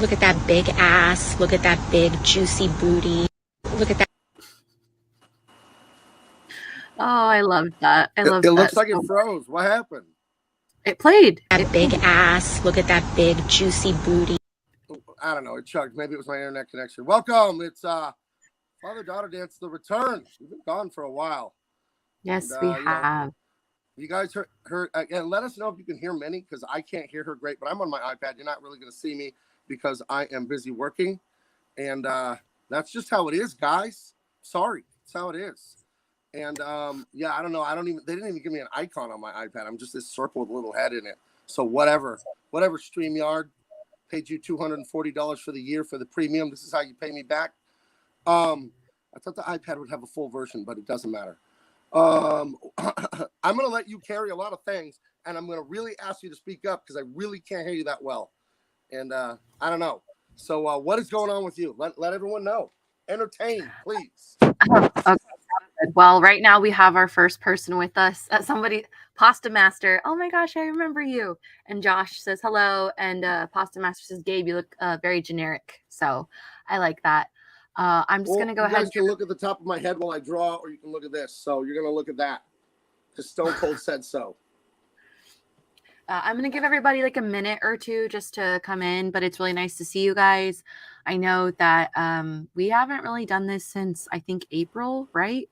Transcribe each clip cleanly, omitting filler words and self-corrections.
Look at that big ass. Look at that big juicy booty. Look at that. Oh, I love that. I love It that. looks like it froze. What happened? It played. That big ass. Look at that big juicy booty. I don't know. It chugged. Maybe it was my internet connection. Welcome. It's Father-Daughter Dance, the return. We've been gone for a while. Yes, And, we have. You guys heard again, let us know if you can hear Minnie, because I can't hear her great, but I'm on my iPad. You're not really going to see me because I am busy working. And that's just how it is, guys. Sorry. That's how it is. And I don't know. They didn't even give me an icon on my iPad. I'm just this circle with a little head in it. So whatever StreamYard, paid you $240 for the year for the premium. This is how you pay me back. I thought the iPad would have a full version, but it doesn't matter. I'm going to let you carry a lot of things, and I'm going to really ask you to speak up because I really can't hear you that well. And I don't know. So what is going on with you? Let everyone know. Entertain, please. Okay. Well, right now we have our first person with us. Somebody, Pasta Master. Oh my gosh, I remember you. And Josh says hello. And Pasta Master says, Gabe, you look very generic. So I like that. I'm just going to go ahead. You guys can look at the top of my head while I draw, or you can look at this. So you're going to look at that because Stone Cold said so. I'm going to give everybody like a minute or two just to come in, but it's really nice to see you guys. I know that we haven't really done this since, I think, April, right?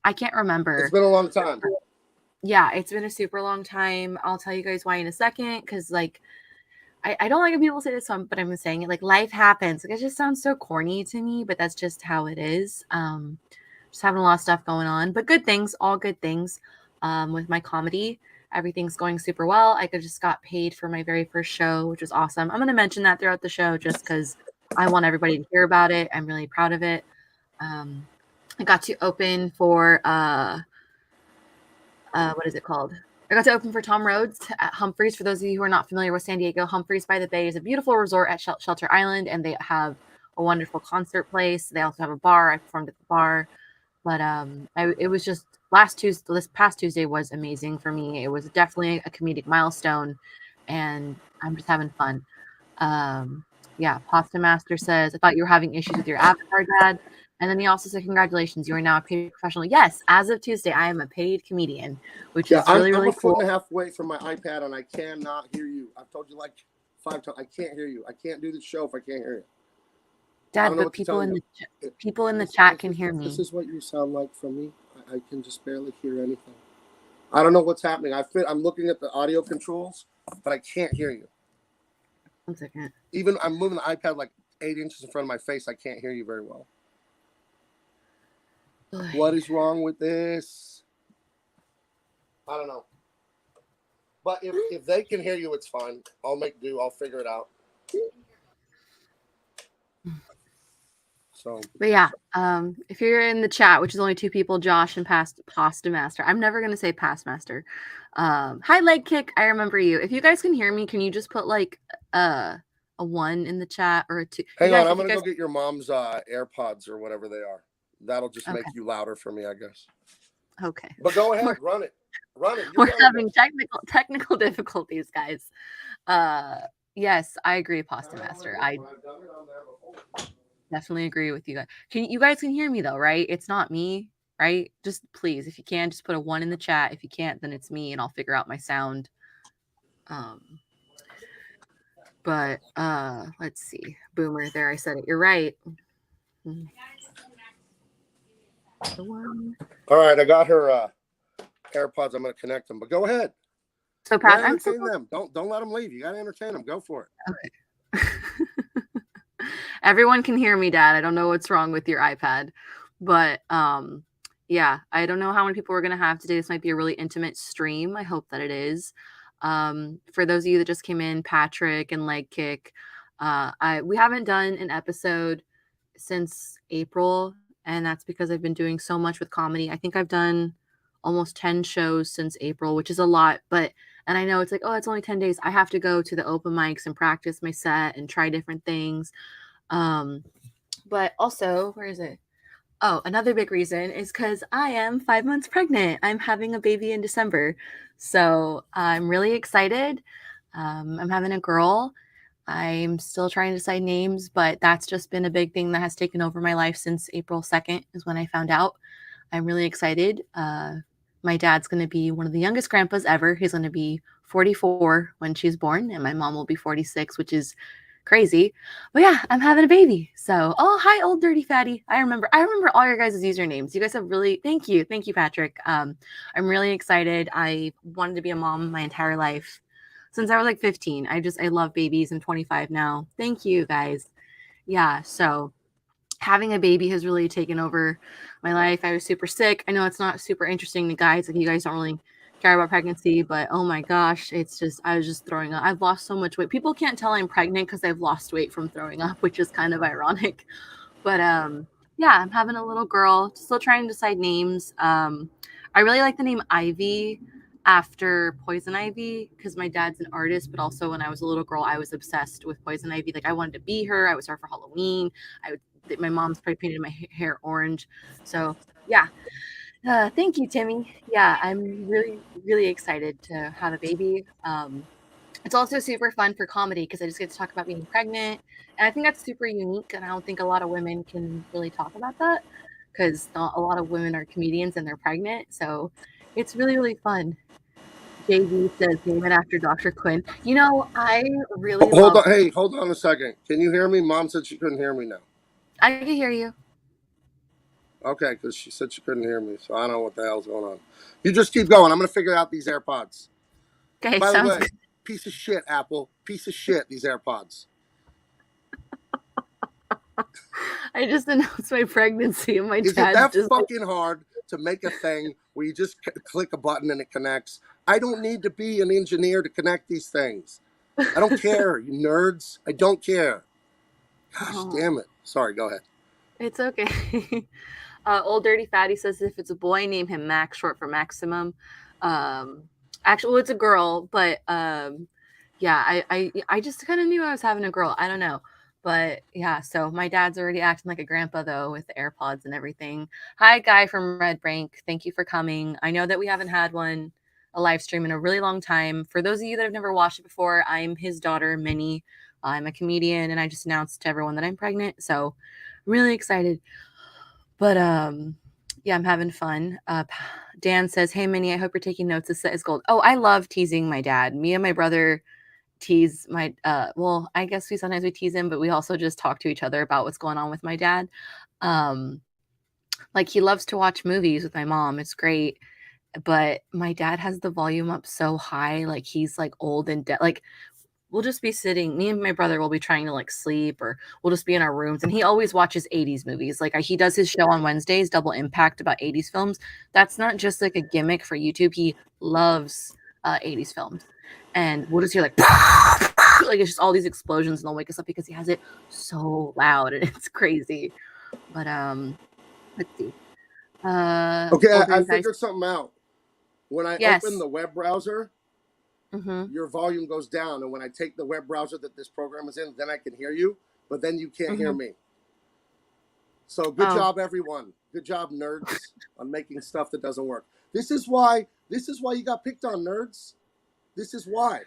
I can't remember. It's been a long time. Yeah, it's been a super long time. I'll tell you guys why in a second, because like I don't like when people say this, but I'm saying it. Like, life happens. Like, it just sounds so corny to me, but that's just how it is. Just having a lot of stuff going on, but good things, all good things. With my comedy, everything's going super well. I just got paid for my very first show, which was awesome. I'm going to mention that throughout the show just because I want everybody to hear about it. I'm really proud of it. I got to open for what is it called? I got to open for Tom Rhodes at Humphreys. For those of you who are not familiar with San Diego, Humphreys by the Bay is a beautiful resort at Shelter Island, and they have a wonderful concert place. They also have a bar. I performed at the bar, but it was just this past Tuesday was amazing for me. It was definitely a comedic milestone, and I'm just having fun. Pasta Master says, I thought you were having issues with your avatar, Dad. And then he also said, congratulations, you are now a paid professional. Yes, as of Tuesday, I am a paid comedian, which is really, really cool. I'm a foot and a half away from my iPad, and I cannot hear you. I've told you like 5 times. I can't hear you. I can't do the show if I can't hear you. Dad, but people in the chat can hear me. This is what you sound like from me. I can just barely hear anything. I don't know what's happening. I'm looking at the audio controls, but I can't hear you. 1 second. Even I'm moving the iPad like 8 inches in front of my face. I can't hear you very well. What is wrong with this? I don't know. But if they can hear you, it's fine. I'll make do. I'll figure it out. But yeah, if you're in the chat, which is only 2 people, Josh and Pasta Master. I'm never gonna say Past Master. Hi, Leg Kick. I remember you. If you guys can hear me, can you just put like a 1 in the chat or a 2? Hang on, I'm gonna go get your mom's AirPods or whatever they are. That'll just make you louder for me, I guess. Okay. But go ahead, run it. We're having technical difficulties, guys. Yes, I agree, Pasta Master. I definitely agree with you guys. You guys can hear me though, right? It's not me, right? Just please, if you can, just put a 1 in the chat. If you can't, then it's me, and I'll figure out my sound. But let's see. Boomer, there, I said it. You're right. All right, I got her AirPods. I'm going to connect them, but go ahead. So Pat, entertain them. Don't let them leave. You got to entertain them. Go for it. Okay. Everyone can hear me, Dad. I don't know what's wrong with your iPad, but yeah, I don't know how many people we're gonna have today. This might be a really intimate stream. I hope that it is. For those of you that just came in, Patrick and Leg Kick, we haven't done an episode since April. And that's because I've been doing so much with comedy. I think I've done almost 10 shows since April, which is a lot. And I know it's like, oh, it's only 10 days. I have to go to the open mics and practice my set and try different things. But also, where is it? Oh, another big reason is because I am 5 months pregnant. I'm having a baby in December. So I'm really excited. I'm having a girl. I'm still trying to decide names, but that's just been a big thing that has taken over my life since April 2nd is when I found out. I'm really excited. My dad's going to be one of the youngest grandpas ever. He's going to be 44 when she's born, and my mom will be 46, which is crazy. But yeah, I'm having a baby. So, oh, hi, old dirty fatty. I remember all your guys' usernames. You guys have really, thank you, Patrick. I'm really excited. I wanted to be a mom my entire life since I was like 15. I love babies. I'm 25 now. Thank you guys. Yeah, so having a baby has really taken over my life. I was super sick. I know it's not super interesting to guys, like you guys don't really care about pregnancy, but oh my gosh, it's just I was just throwing up. I've lost so much weight. People can't tell I'm pregnant because I've lost weight from throwing up, which is kind of ironic. But yeah, I'm having a little girl, still trying to decide names. I really like the name Ivy after Poison Ivy because my dad's an artist, but also when I was a little girl, I was obsessed with Poison Ivy. Like I wanted to be her. I was her for Halloween. My mom's probably painted my hair orange. So yeah. Thank you, Timmy. Yeah, I'm really, really excited to have a baby. It's also super fun for comedy because I just get to talk about being pregnant. And I think that's super unique. And I don't think a lot of women can really talk about that because not a lot of women are comedians and they're pregnant. So it's really, really fun. JV says, name it after Dr. Quinn. You know, I really Hold love. on. Hey, hold on a second. Can you hear me? Mom said she couldn't hear me now. I can hear you. Okay, because she said she couldn't hear me, so I don't know what the hell's going on. You just keep going. I'm going to figure out these AirPods. Okay, By the sounds way, good. piece of shit, Apple. Piece of shit, these AirPods. I just announced my pregnancy and my Is it dad's that just fucking hard to make a thing where you just click a button and it connects? I don't need to be an engineer to connect these things. I don't care, you nerds. I don't care. Gosh, damn it. Sorry, go ahead. It's okay. Old Dirty Fatty says if it's a boy, name him Max, short for maximum. Actually, well, it's a girl, but yeah, I just kind of knew I was having a girl. I don't know. But yeah, so my dad's already acting like a grandpa though with the AirPods and everything. Hi, Guy from Red Bank. Thank you for coming. I know that we haven't had a live stream in a really long time. For those of you that have never watched it before, I'm his daughter, Minnie. I'm a comedian, and I just announced to everyone that I'm pregnant. So really excited. But yeah, I'm having fun. Dan says, "Hey Minnie, I hope you're taking notes. This set is gold." Oh, I love teasing my dad. Me and my brother tease my well, I guess we tease him, but we also just talk to each other about what's going on with my dad. Um like he loves to watch movies with my mom. It's great. But my dad has the volume up so high, like he's like old and like we'll just be sitting, me and my brother will be trying to like sleep, or we'll just be in our rooms, and he always watches 80s movies. Like he does his show on Wednesdays, Double Impact, about 80s films. That's not just like a gimmick for YouTube. He loves 80s films, and we'll just hear like like it's just all these explosions, and they'll wake us up because he has it so loud and it's crazy. But let's see. Okay, I figured something out. When I open the web browser, your volume goes down, and when I take the web browser that this program is in, then I can hear you, but then you can't hear me. So good job, everyone. Good job, nerds, on making stuff that doesn't work. This is why you got picked on, nerds. This is why.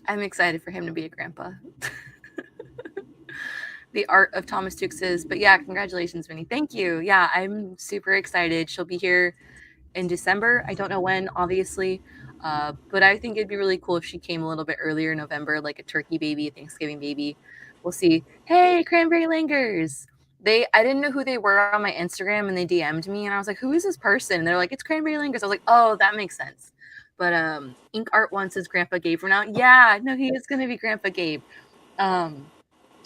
I'm excited for him to be a grandpa. The art of Thomas Duke says, but yeah, congratulations, Minnie. Thank you. Yeah, I'm super excited. She'll be here in December. I don't know when, obviously. But I think it'd be really cool if she came a little bit earlier in November, like a turkey baby, a Thanksgiving baby. We'll see. Hey, Cranberry Langers. I didn't know who they were on my Instagram, and they DM'd me, and I was like, who is this person? And they're like, it's Cranberry Langers. I was like, oh, that makes sense. But Ink Art One says Grandpa Gabe from now. Yeah, no, he is gonna be Grandpa Gabe.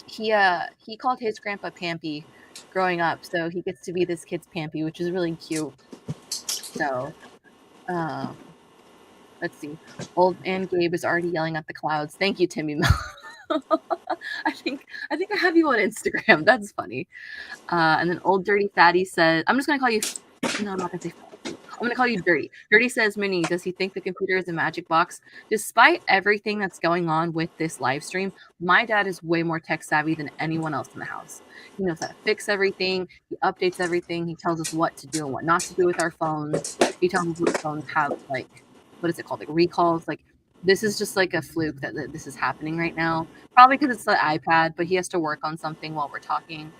He called his grandpa Pampy growing up, so he gets to be this kid's Pampy, which is really cute. So let's see. Old man Gabe is already yelling at the clouds. Thank you, Timmy. I think I have you on Instagram. That's funny. And then Old Dirty Fatty says, I'm just gonna call you. No, I'm not gonna say. I'm gonna call you Dirty. Dirty says, Minnie, does he think the computer is a magic box? Despite everything that's going on with this live stream, my dad is way more tech savvy than anyone else in the house. He knows how to fix everything. He updates everything. He tells us what to do and what not to do with our phones. He tells us what phones have, like, what is it called? Like recalls. Like this is just like a fluke that this is happening right now. Probably because it's the iPad, but he has to work on something while we're talking.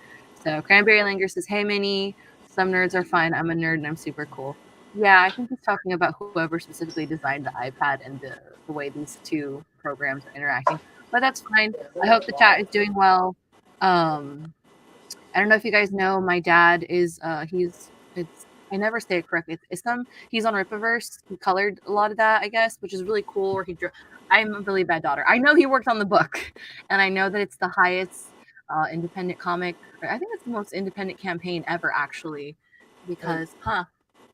So Cranberry Langer says, "Hey, Minnie, some nerds are fine. I'm a nerd and I'm super cool." Yeah, I think he's talking about whoever specifically designed the iPad and the way these two programs are interacting. But that's fine. I hope the chat is doing well. I don't know if you guys know, my dad is I never say it correctly. He's on Ripaverse. He colored a lot of that, I guess, which is really cool. Or I'm a really bad daughter. I know he worked on the book, and I know that it's the highest independent comic. I think it's the most independent campaign ever, actually, because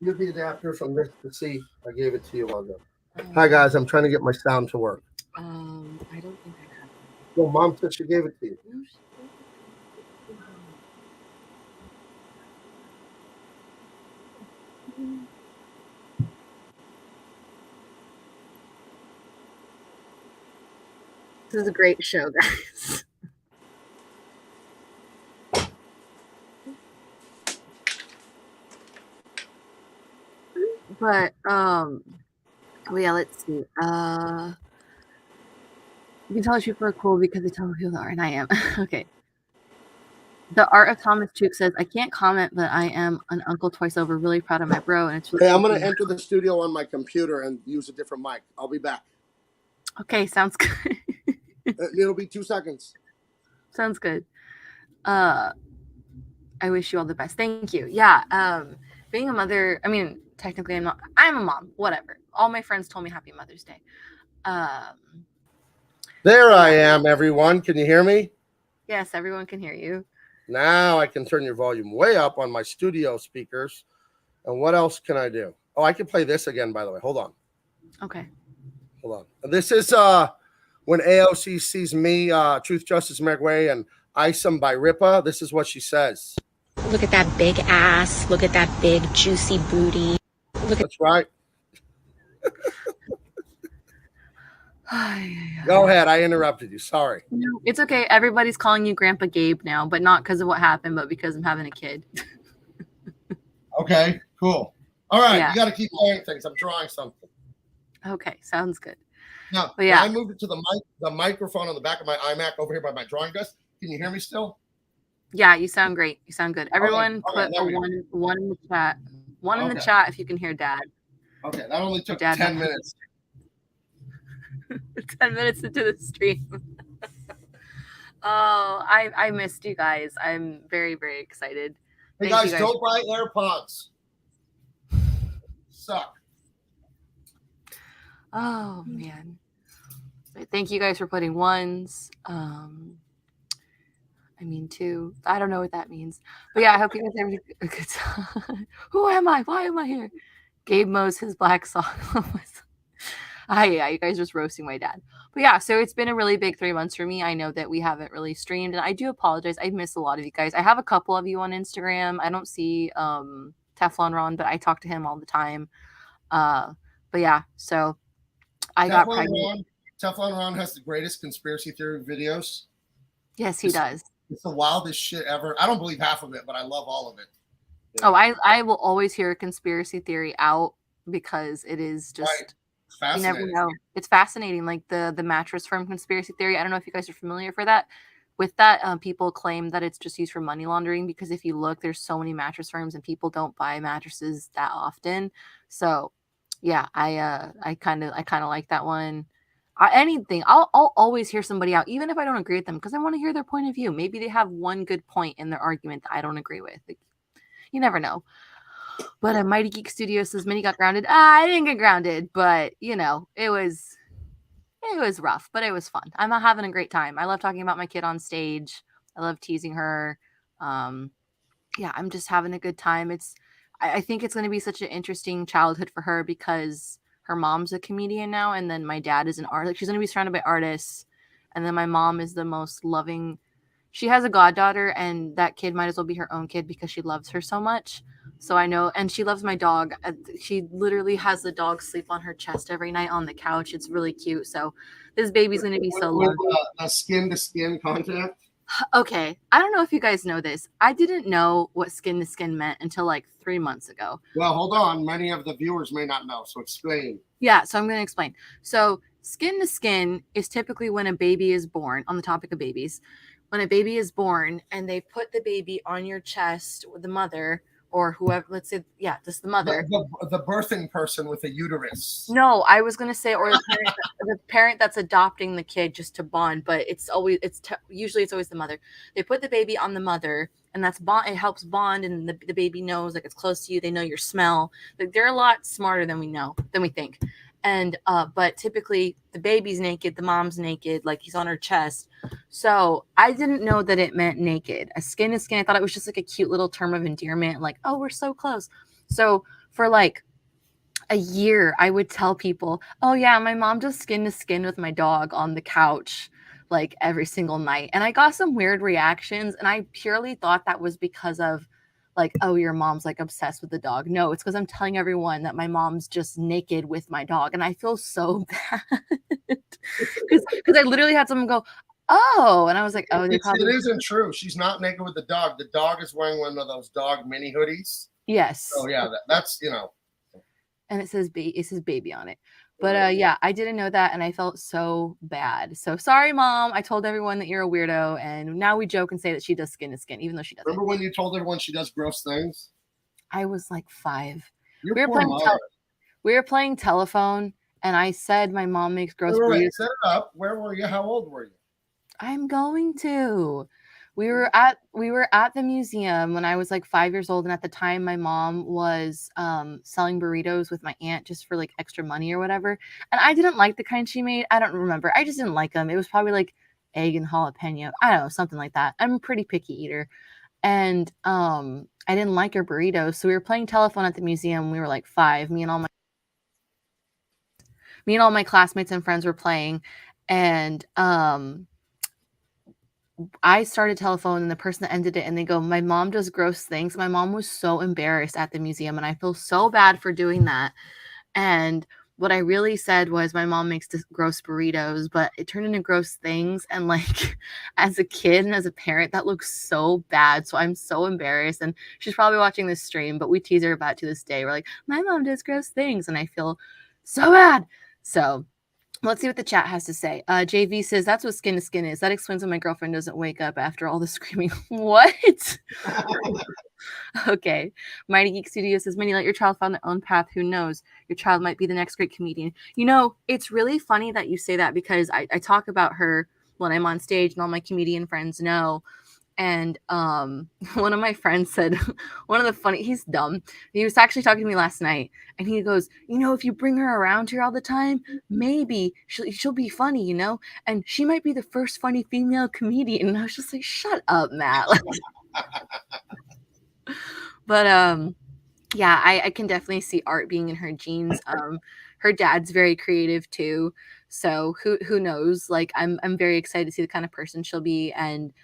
Use the adapter from this to see. I gave it to you on the. Hi guys, I'm trying to get my sound to work. I don't think I have. Well, Mom said she gave it to you. No, this is a great show, guys. But yeah, let's see. You can tell people are cool because they tell who they are, and I am. Okay. The Art of Thomas Chuk says, "I can't comment, but I am an uncle twice over. Really proud of my bro, and it's really." Hey, I'm gonna enter the studio on my computer and use a different mic. I'll be back. Okay, sounds good. It'll be 2 seconds. Sounds good. I wish you all the best. Thank you. Yeah. Being a mother, I mean, technically I'm not. I'm a mom. Whatever. All my friends told me Happy Mother's Day. There I am, everyone. Can you hear me? Yes, everyone can hear you. Now I can turn your volume way up on my studio speakers. And what else can I do? Oh, I can play this again, by the way. Hold on. Okay. Hold on. This is when AOC sees me, Truth, Justice, American Way, and Isom by Ripa. This is what she says. Look at that big ass. Look at that big juicy booty. That's right. Go ahead. I interrupted you. Sorry. No, it's okay. Everybody's calling you Grandpa Gabe now, but not because of what happened, but because I'm having a kid. Okay, cool. All right, Yeah. You got to keep playing things. I'm drawing something. Okay, sounds good. Now, But yeah. I moved it to the microphone on the back of my iMac over here by my drawing desk. Can you hear me still? Yeah, you sound great. You sound good. Everyone Okay, put a one in the chat. One in the chat if you can hear Dad. Okay, that only took Dad 10 minutes. 10 minutes into the stream. Oh, I missed you guys. I'm very, very excited. Hey guys, don't buy AirPods. Suck. Oh man. Thank you guys for putting ones. I mean two. I don't know what that means. But yeah, I hope you guys have a good time. Who am I? Why am I here? Gabe mows his black sock. Yeah, you guys are just roasting my dad. But yeah, so it's been a really big 3 months for me. I know that we haven't really streamed, and I do apologize. I miss a lot of you guys. I have a couple of you on Instagram. I don't see Teflon Ron, but I talk to him all the time. But yeah, so I got pregnant. Teflon Ron has the greatest conspiracy theory videos. Yes, he does. It's the wildest shit ever. I don't believe half of it, but I love all of it. Yeah. Oh, I will always hear a conspiracy theory out because it is just right. You never know. It's fascinating. Like the mattress firm conspiracy theory. I don't know if you guys are familiar for that. With that, people claim that it's just used for money laundering because if you look, there's so many mattress firms and people don't buy mattresses that often. So, yeah, I kind of like that one. Anything, I'll always hear somebody out, even if I don't agree with them, because I want to hear their point of view. Maybe they have one good point in their argument that I don't agree with. Like, you never know. But Mighty Geek Studio says Minnie got grounded. I didn't get grounded, but you know, it was rough, but it was fun. I'm having a great time. I love talking about my kid on stage. I love teasing her. Yeah, I'm just having a good time. I think it's going to be such an interesting childhood for her because her mom's a comedian now, and then my dad is an artist. Like, she's going to be surrounded by artists, and then my mom is the most loving. She has a goddaughter, and that kid might as well be her own kid because she loves her so much. So I know, and she loves my dog. She literally has the dog sleep on her chest every night on the couch. It's really cute. So this baby's going to be so loved. A skin-to-skin contact? Okay. I don't know if you guys know this. I didn't know what skin-to-skin meant until like 3 months ago. Well, hold on. Many of the viewers may not know, so explain. Yeah, so I'm going to explain. So skin to skin is typically when a baby is born. On the topic of babies, when a baby is born and they put the baby on your chest with the mother or whoever, let's say, yeah, just the mother. The birthing person with a uterus. No, I was gonna say, or the parent that's adopting the kid just to bond, but usually it's always the mother. They put the baby on the mother, and that's bond. It helps bond, and the baby knows like it's close to you. They know your smell. Like they're a lot smarter than we think. And but typically the baby's naked, the mom's naked, like he's on her chest. So I didn't know that it meant naked. A skin to skin. I thought it was just like a cute little term of endearment, like, oh, we're so close. So for like a year, I would tell people, oh yeah, my mom just skin to skin with my dog on the couch like every single night. And I got some weird reactions, and I purely thought that was because of like, oh, your mom's like obsessed with the dog. No, it's because I'm telling everyone that my mom's just naked with my dog, and I feel so bad because I literally had someone go, oh, and I was like, oh, it isn't true. She's not naked with the dog. The dog is wearing one of those dog mini hoodies. Yes. Oh yeah, that's and it says baby on it. But yeah, I didn't know that, and I felt so bad. So sorry, Mom. I told everyone that you're a weirdo, and now we joke and say that she does skin to skin, even though she doesn't. Remember when you told everyone she does gross things? I was like 5. We were playing telephone, and I said my mom makes gross burritos. Set it up. Where were you? How old were you? I'm going to. We were at the museum when I was like 5 years old, and at the time my mom was selling burritos with my aunt just for like extra money or whatever. And I didn't like the kind she made. I don't remember. I just didn't like them. It was probably like egg and jalapeno. I don't know, something like that. I'm a pretty picky eater. And I didn't like her burritos. So we were playing telephone at the museum. We were like 5. Me and all my classmates and friends were playing, and I started telephone, and the person that ended it, and they go, my mom does gross things. My mom was so embarrassed at the museum, and I feel so bad for doing that. And what I really said was my mom makes gross burritos, but it turned into gross things. And like as a kid and as a parent, that looks so bad. So I'm so embarrassed. And she's probably watching this stream, but we tease her about it to this day. We're like, my mom does gross things. And I feel so bad. So let's see what the chat has to say. JV says, that's what skin to skin is. That explains why my girlfriend doesn't wake up after all the screaming. What? Okay. Mighty Geek Studio says, Minnie, let your child find their own path. Who knows? Your child might be the next great comedian. You know, it's really funny that you say that, because I talk about her when I'm on stage, and all my comedian friends know. And one of my friends said, he's dumb. He was actually talking to me last night, and he goes, you know, if you bring her around here all the time, maybe she'll be funny, you know, and she might be the first funny female comedian. And I was just like, shut up, Matt. But yeah, I can definitely see art being in her genes. Her dad's very creative too, so who knows? Like I'm very excited to see the kind of person she'll be. And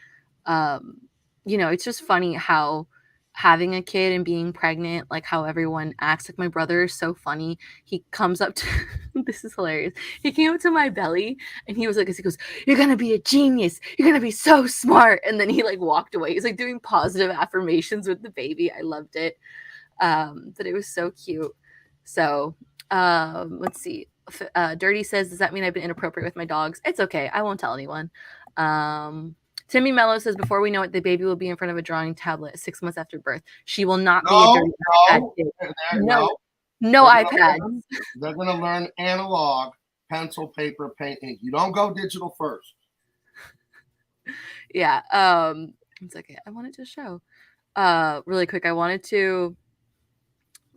you know, it's just funny how having a kid and being pregnant, like how everyone acts. Like my brother is so funny. He comes up to this is hilarious. He came up to my belly, and he was like, he goes, you're gonna be a genius, you're gonna be so smart. And then he like walked away. He's like doing positive affirmations with the baby. I loved it. But it was so cute. So let's see. Dirty says, does that mean I've been inappropriate with my dogs? It's okay, I won't tell anyone. Timmy Mello says, before we know it, the baby will be in front of a drawing tablet 6 months after birth. She will not be a dirty iPad kid. No iPad. They're going to learn analog, pencil, paper, paint, ink. You don't go digital first. Yeah. It's okay. I wanted to show really quick. Let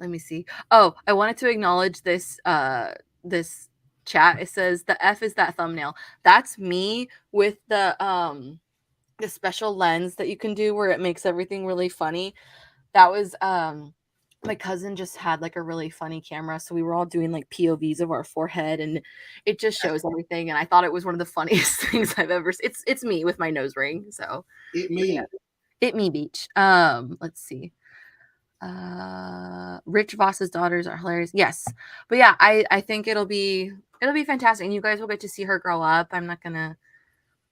me see. Oh, I wanted to acknowledge this this chat. It says the F is that thumbnail. That's me with the special lens that you can do where it makes everything really funny. That was my cousin just had like a really funny camera, so we were all doing like POVs of our forehead, and it just shows everything. And I thought it was one of the funniest things I've ever seen. It's me with my nose ring. So it me beach. Let's see. Rich Voss's daughters are hilarious. Yes, but yeah, I think it'll be fantastic, and you guys will get to see her grow up. I'm not gonna,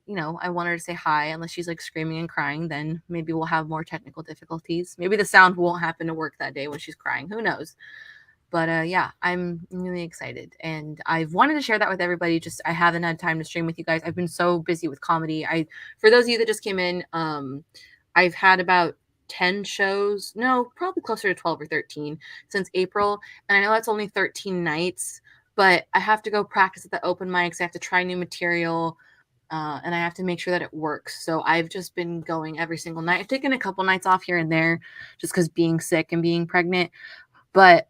you know, I want her to say hi unless she's like screaming and crying. Then maybe we'll have more technical difficulties. Maybe the sound won't happen to work that day when she's crying. Who knows? But yeah, I'm really excited, and I've wanted to share that with everybody. Just I haven't had time to stream with you guys. I've been so busy with comedy. For those of you that just came in, I've had about 10 shows, no, probably closer to 12 or 13 since April. And I know that's only 13 nights, but I have to go practice at the open mics. I have to try new material. And I have to make sure that it works. So I've just been going every single night. I've taken a couple nights off here and there just because being sick and being pregnant. But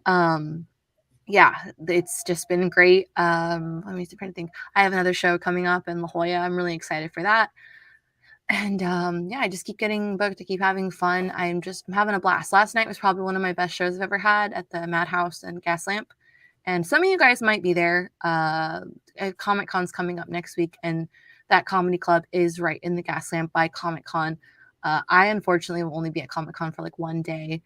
yeah, it's just been great. Let me try to think. I have another show coming up in La Jolla. I'm really excited for that. And yeah, I just keep getting booked. I keep having fun. I'm having a blast. Last night was probably one of my best shows I've ever had at the Madhouse and Gaslamp. And some of you guys might be there. Comic Con's coming up next week, and that comedy club is right in the Gaslamp by Comic Con. I unfortunately will only be at Comic Con for like one day,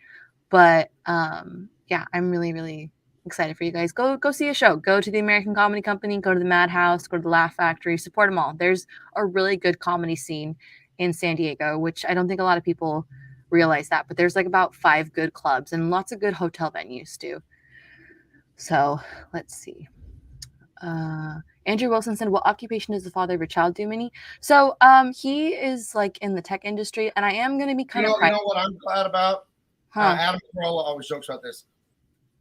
but yeah, I'm really, really excited for you guys. Go see a show. Go to the American Comedy Company. Go to the Madhouse. Go to the Laugh Factory. Support them all. There's a really good comedy scene in San Diego, which I don't think a lot of people realize that. But there's like about 5 good clubs and lots of good hotel venues too. So let's see. Andrew Wilson said, "What occupation does the father of your child do, Minnie?" So he is like in the tech industry, and I am going to be kind of you know what I'm glad about? Huh. Adam Carolla always jokes about this.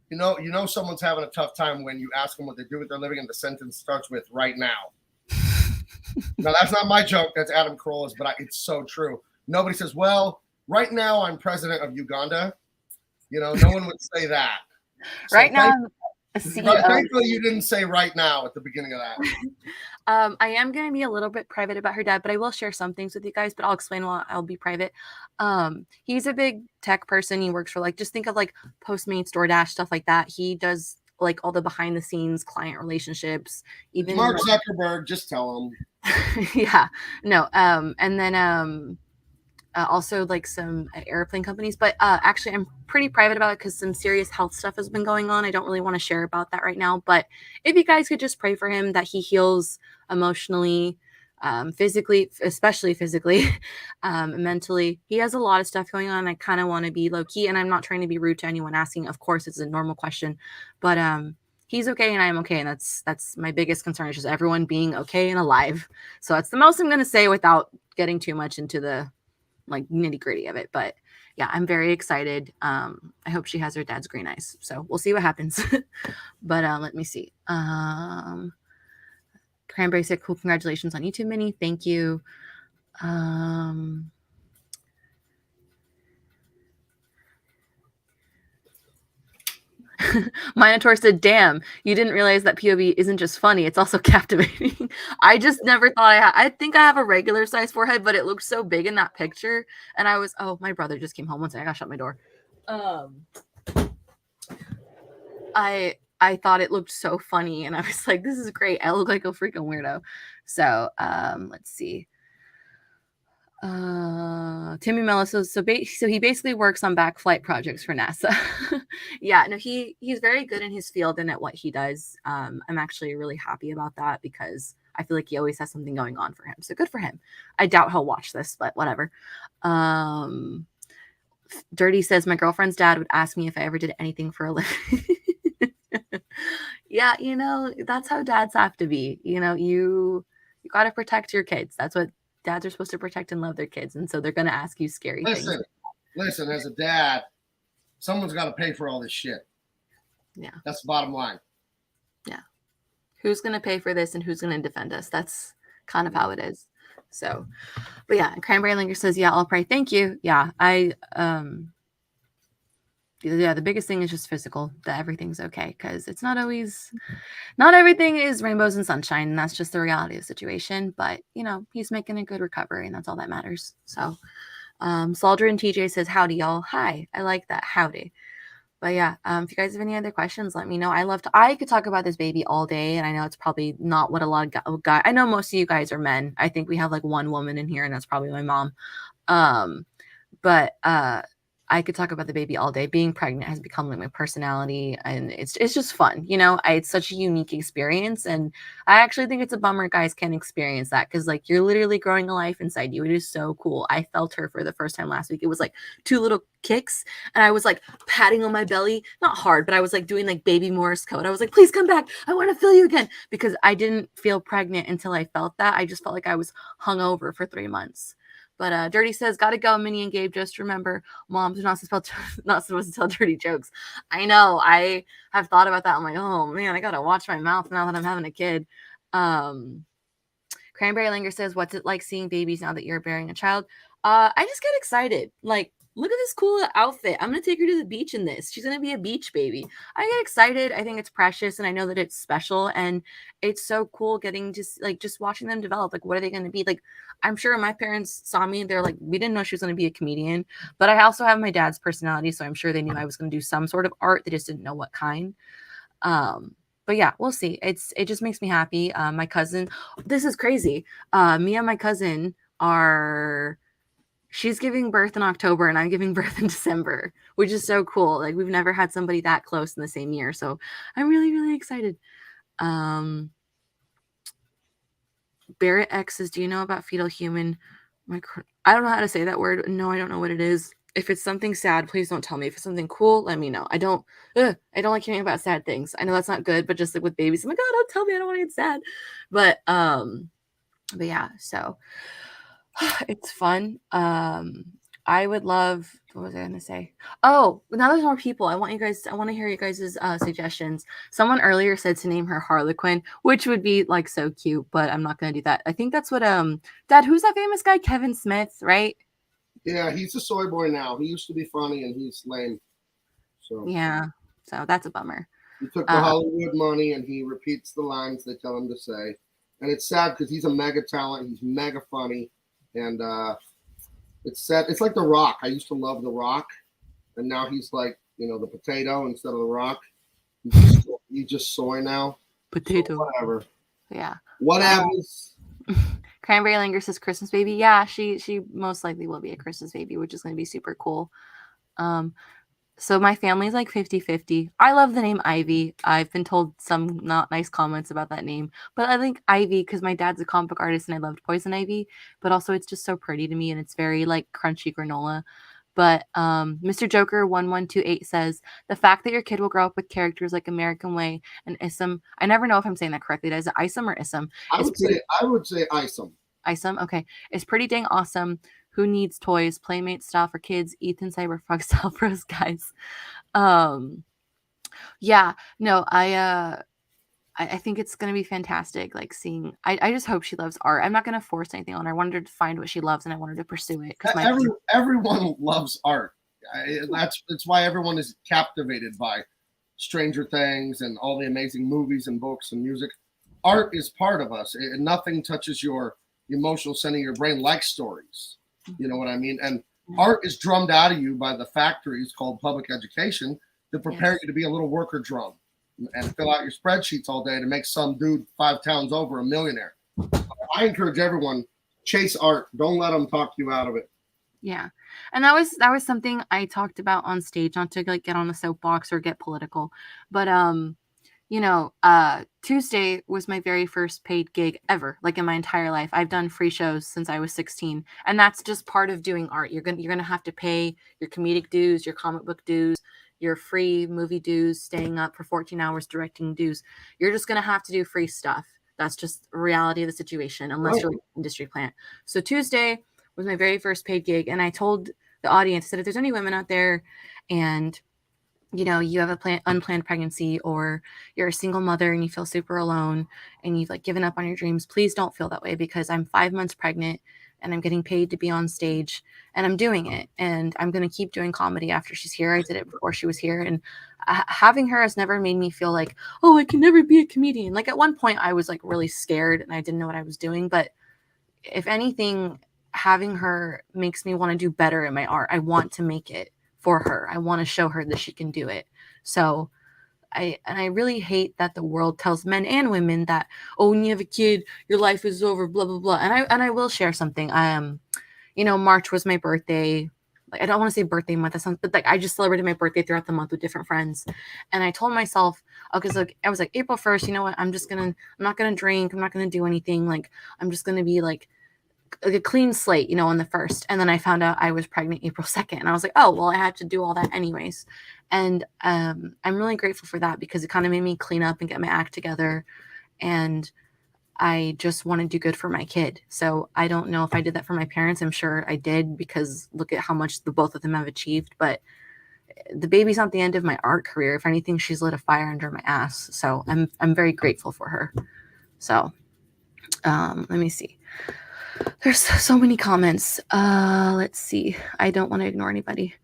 You know someone's having a tough time when you ask them what they do with their living, and the sentence starts with "right now." Now that's not my joke. That's Adam Carolla's, but it's so true. Nobody says, "Well, right now I'm president of Uganda." No one would say that. So right now, thankfully you didn't say "right now" at the beginning of that. I am going to be a little bit private about her dad, but I will share some things with you guys, but I'll explain why I'll be private. He's a big tech person. He works for just think of like Postmates, DoorDash, stuff like that. He does like all the behind the scenes client relationships. Even Mark Zuckerberg, just tell him. Yeah, no. And then also like some airplane companies, but actually I'm pretty private about it because some serious health stuff has been going on. I don't really want to share about that right now, but if you guys could just pray for him that he heals emotionally, physically, especially physically, mentally. He has a lot of stuff going on. I kind of want to be low key, and I'm not trying to be rude to anyone asking. Of course, it's a normal question, but he's okay and I'm okay, and that's my biggest concern is just everyone being okay and alive. So that's the most I'm going to say without getting too much into the like nitty gritty of it. But yeah, I'm very excited. I hope she has her dad's green eyes. So we'll see what happens. But let me see. Cranberry said, "Cool, congratulations on YouTube, Minnie. Thank you." Minotaur said, "Damn, you didn't realize that POV isn't just funny, it's also captivating." I just never thought I think I have a regular size forehead, but it looked so big in that picture. And my brother just came home. One second, I gotta shut my door. I thought it looked so funny, and I was like, this is great. I look like a freaking weirdo. So let's see. Timmy Mello, so he basically works on back flight projects for NASA. Yeah, no, he's very good in his field and at what he does. I'm actually really happy about that because I feel like he always has something going on for him. So good for him. I doubt he'll watch this, but whatever. Dirty says, "My girlfriend's dad would ask me if I ever did anything for a living." Yeah, that's how dads have to be. You got to protect your kids. That's what dads are supposed to protect and love their kids, and so they're going to ask you scary things. Listen, as a dad, someone's got to pay for all this shit. Yeah. That's the bottom line. Yeah. Who's going to pay for this and who's going to defend us? That's kind of how it is. So, but yeah, Cranberry Linger says, "Yeah, I'll pray." Thank you. Yeah, the biggest thing is just physical, that everything's okay, because it's not everything is rainbows and sunshine, and that's just the reality of the situation. But he's making a good recovery, and that's all that matters. So Saldra and TJ says, "Howdy, y'all." Hi, I like that. Howdy. But yeah, if you guys have any other questions, let me know. I could talk about this baby all day, and I know it's probably not what a lot of guys. I know most of you guys are men. I think we have like one woman in here, and that's probably my mom. But I could talk about the baby all day. Being pregnant has become like my personality, and it's just fun. You know, it's such a unique experience, and I actually think it's a bummer guys can't experience that, because like you're literally growing a life inside you. It is so cool. I felt her for the first time last week. It was like 2 little kicks, and I was like patting on my belly, not hard, but I was like doing like baby Morse code. I was like, please come back. I want to feel you again, because I didn't feel pregnant until I felt that. I just felt like I was hungover for 3 months. But Dirty says, gotta go, Minnie and Gabe. Just remember, moms are not supposed to tell dirty jokes. I know. I have thought about that. I'm like, oh man, I gotta watch my mouth now that I'm having a kid. Cranberry Linger says, what's it like seeing babies now that you're bearing a child? I just get excited. Like, look at this cool outfit. I'm going to take her to the beach in this. She's going to be a beach baby. I get excited. I think it's precious, and I know that it's special, and it's so cool getting to like just watching them develop. Like, what are they going to be? Like, I'm sure my parents saw me. They're like, we didn't know she was going to be a comedian, but I also have my dad's personality, so I'm sure they knew I was going to do some sort of art. They just didn't know what kind. But yeah, we'll see. It just makes me happy. My cousin, this is crazy. Me and my cousin she's giving birth in October and I'm giving birth in December, which is so cool. Like, we've never had somebody that close in the same year. So I'm really, really excited. Barrett X says, do you know about fetal human? I don't know how to say that word. No, I don't know what it is. If it's something sad, please don't tell me. If it's something cool, let me know. I don't like hearing about sad things. I know that's not good, but just like with babies, I'm like, oh, don't tell me. I don't want to get sad. But yeah, so it's fun. I would love, what was I going to say? Oh, now there's more people. I want to hear you guys' suggestions. Someone earlier said to name her Harlequin, which would be like so cute, but I'm not going to do that. I think that's what, Dad, who's that famous guy? Kevin Smith, right? Yeah, he's a soy boy now. He used to be funny and he's lame. So yeah, so that's a bummer. He took the Hollywood money and he repeats the lines they tell him to say. And it's sad because he's a mega talent. He's mega funny. And it's sad. It's like The Rock. I used to love The Rock. And now he's like, the potato instead of The Rock. He's just soy now. Potato. So whatever. Yeah. What happens? Cranberry Linger says Christmas baby. Yeah, she most likely will be a Christmas baby, which is going to be super cool. So my family's like 50-50. I love the name Ivy. I've been told some not nice comments about that name, but I think Ivy because my dad's a comic book artist and I loved Poison Ivy, but also it's just so pretty to me and it's very like crunchy granola. But Mr. Joker 1128 says the fact that your kid will grow up with characters like American Way and Isam. I never know if I'm saying that correctly. Is it Isam or Isam? I would say Isam. Isam, okay. It's pretty dang awesome. Who needs toys? Playmate style for kids. Ethan Cyberfrog style for us guys. Yeah. No, I think it's gonna be fantastic. Like seeing, I just hope she loves art. I'm not gonna force anything on her. I wanted her to find what she loves, and I wanted to pursue it. Everyone loves art. That's why everyone is captivated by Stranger Things and all the amazing movies and books and music. Art is part of us, and nothing touches your emotional center of your brain like stories. You know what I mean? And art is drummed out of you by the factories called public education to prepare you to be a little worker drum and fill out your spreadsheets all day to make some dude 5 towns over a millionaire. I encourage everyone, chase art. Don't let them talk you out of it. Yeah. And that was something I talked about on stage, not to like get on a soapbox or get political, but Tuesday was my very first paid gig ever, like in my entire life. I've done free shows since I was 16, and that's just part of doing art. You're gonna have to pay your comedic dues, your comic book dues, your free movie dues, staying up for 14 hours directing dues. You're just gonna have to do free stuff. That's just reality of the situation, unless you're like an industry plant. So Tuesday was my very first paid gig, and I told the audience that if there's any women out there and you have a unplanned pregnancy, or you're a single mother and you feel super alone and you've like given up on your dreams, please don't feel that way, because I'm 5 months pregnant and I'm getting paid to be on stage and I'm doing it, and I'm going to keep doing comedy after she's here. I did it before she was here, and having her has never made me feel like, oh, I can never be a comedian. Like at one point I was like really scared and I didn't know what I was doing, but if anything, having her makes me want to do better in my art. I want to make it for her. I want to show her that she can do it. So I really hate that the world tells men and women that, oh, when you have a kid, your life is over, blah, blah, blah. And I will share something. March was my birthday like, I don't want to say birthday month, that sounds, but like I just celebrated my birthday throughout the month with different friends. And I told myself, okay, so like, I was like, April 1st, you know what? I'm not going to drink. I'm not going to do anything. Like, I'm just going to be like a clean slate, you know, on the 1st. And then I found out I was pregnant April 2nd. And I was like, oh, well, I had to do all that anyways. And I'm really grateful for that because it kind of made me clean up and get my act together. And I just want to do good for my kid. So I don't know if I did that for my parents. I'm sure I did because look at how much the both of them have achieved. But the baby's not the end of my art career. If anything, she's lit a fire under my ass. So I'm very grateful for her. So let me see. There's so many comments. Let's see. I don't want to ignore anybody.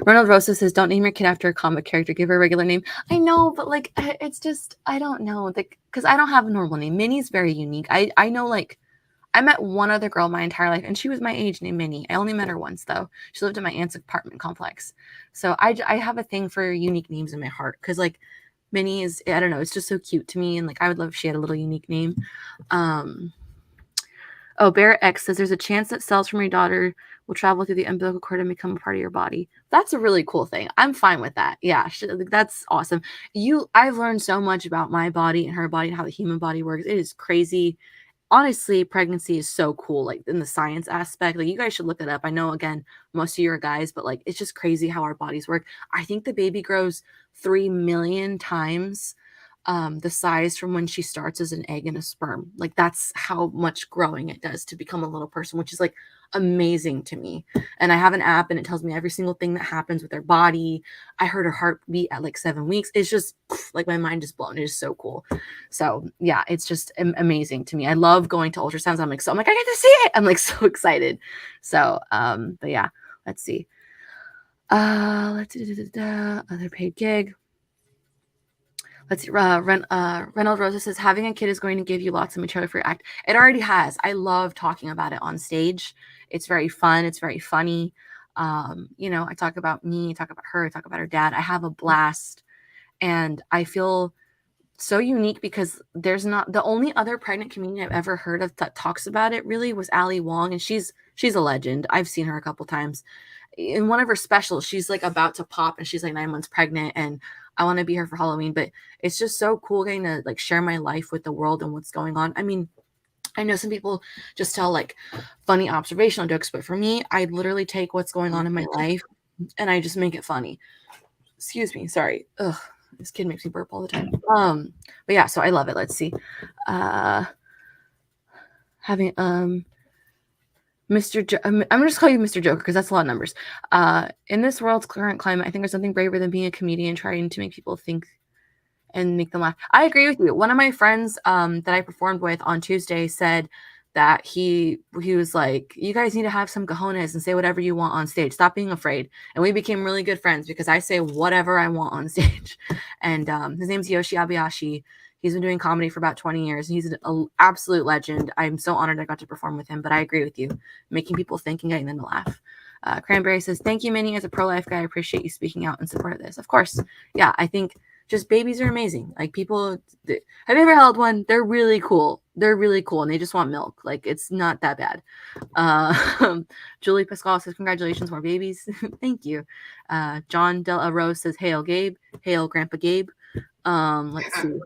Ronald Rosa says, don't name your kid after a comic character. Give her a regular name. I know, but like, it's just, I don't know. Like, because I don't have a normal name. Minnie's very unique. I know, like, I met one other girl my entire life, and she was my age named Minnie. I only met her once, though. She lived in my aunt's apartment complex. So I have a thing for unique names in my heart. Because, like, Minnie is, I don't know, it's just so cute to me. And, like, I would love if she had a little unique name. Oh, Barrett X says there's a chance that cells from your daughter will travel through the umbilical cord and become a part of your body. That's a really cool thing. I'm fine with that. Yeah, that's awesome. I've learned so much about my body and her body and how the human body works. It is crazy. Honestly, pregnancy is so cool, like in the science aspect. Like, you guys should look it up. I know, again, most of you are guys, but like, it's just crazy how our bodies work. I think the baby grows 3 million times the size from when she starts as an egg and a sperm. Like, that's how much growing it does to become a little person, which is like amazing to me. And I have an app and it tells me every single thing that happens with their body. I heard her heartbeat at like 7 weeks. It's just like, my mind is blown. It is so cool. So yeah, it's just amazing to me. I love going to ultrasounds. I'm like, I get to see it. I'm like so excited. So but yeah, let's see. Let's other paid gig. Let's see. Reynolds Rosa says, having a kid is going to give you lots of material for your act. It already has. I love talking about it on stage. It's very fun. It's very funny. You know, I talk about me, I talk about her, I talk about her dad. I have a blast. And I feel so unique because there's not, the only other pregnant comedian I've ever heard of that talks about it really was Ali Wong. And she's a legend. I've seen her a couple times. In one of her specials, she's like about to pop and she's like 9 months pregnant, and I want to be here for Halloween. But it's just so cool getting to like share my life with the world and what's going on. I mean, I know some people just tell like funny observational jokes, but for me, I literally take what's going on in my life and I just make it funny. Excuse me, sorry. Ugh, this kid makes me burp all the time. But yeah, so I love it. Let's see. Having I'm gonna just call you Mr. Joker because that's a lot of numbers. In this world's current climate, I think there's something braver than being a comedian trying to make people think and make them laugh. I agree with you. One of my friends that I performed with on Tuesday said that he was like, you guys need to have some cojones and say whatever you want on stage. Stop being afraid. And we became really good friends because I say whatever I want on stage. And his name's Yoshi Abayashi. He's been doing comedy for about 20 years. He's an absolute legend. I'm so honored I got to perform with him, but I agree with you. Making people think and getting them to laugh. Cranberry says, thank you, Minnie. As a pro-life guy, I appreciate you speaking out in support of this. Of course. Yeah, I think just babies are amazing. Like, people, have you ever held one? They're really cool. They're really cool, and they just want milk. Like, it's not that bad. Julie Pascal says, congratulations, more babies. Thank you. John Del Rose says, hail, Gabe. Hail, Grandpa Gabe. Let's see.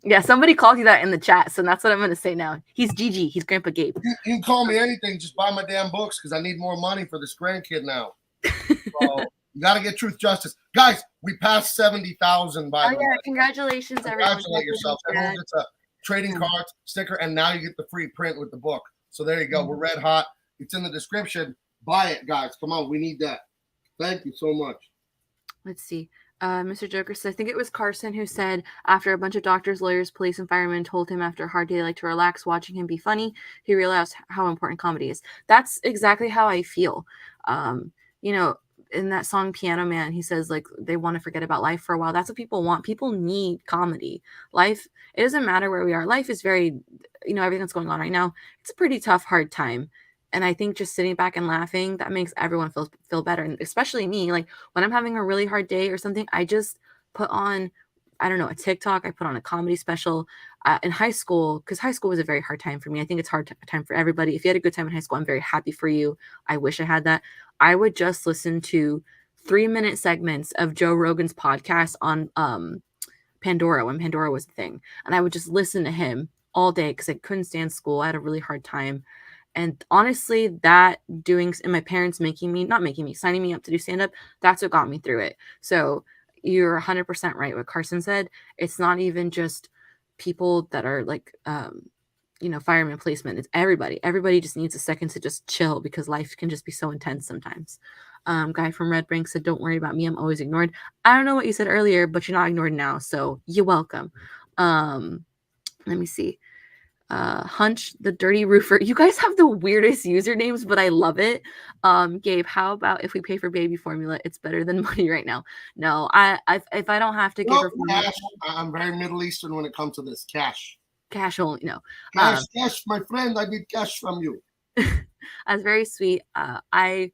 Yeah, somebody called you that in the chat, so that's what I'm going to say now. He's Gigi. He's Grandpa Gabe. You can call me anything. Just buy my damn books because I need more money for this grandkid now. So you got to get Truth Justice. Guys, we passed 70,000 by the way. Congratulations, everyone. Congratulate yourself. Everyone gets a trading cards, sticker, and now you get the free print with the book. So there you go. We're red hot. It's in the description. Buy it, guys. Come on. We need that. Thank you so much. Let's see. Mr. Joker says, I think it was Carson who said after a bunch of doctors, lawyers, police, and firemen told him after a hard day like to relax, watching him be funny, he realized how important comedy is. That's exactly how I feel. You know, in that song Piano Man, he says like they want to forget about life for a while. That's what people want. People need comedy. Life, it doesn't matter where we are. Life is very, you know, everything that's going on right now, it's a pretty tough, hard time. And I think just sitting back and laughing, that makes everyone feel better. And especially me, like when I'm having a really hard day or something, I just put on, I don't know, a TikTok. I put on a comedy special. in high school, because high school was a very hard time for me. I think it's hard time for everybody. If you had a good time in high school, I'm very happy for you. I wish I had that. I would just listen to 3-minute segments of Joe Rogan's podcast on Pandora, when Pandora was a thing. And I would just listen to him all day because I couldn't stand school. I had a really hard time. And honestly, that doing, and my parents signing me up to do stand up, that's what got me through it. So you're 100% right. What Carson said, it's not even just people that are like, fireman placement. It's everybody. Everybody just needs a second to just chill because life can just be so intense sometimes. Guy from Red Bank said, "Don't worry about me. I'm always ignored." I don't know what you said earlier, but you're not ignored now. So you're welcome. Let me see. Hunch the Dirty Roofer. You guys have the weirdest usernames, but I love it. Gabe, how about if we pay for baby formula? It's better than money right now. No, if I don't have to give her formula, cash. I'm very Middle Eastern when it comes to this. Cash only. No. Cash, my friend. I need cash from you. That's very sweet. I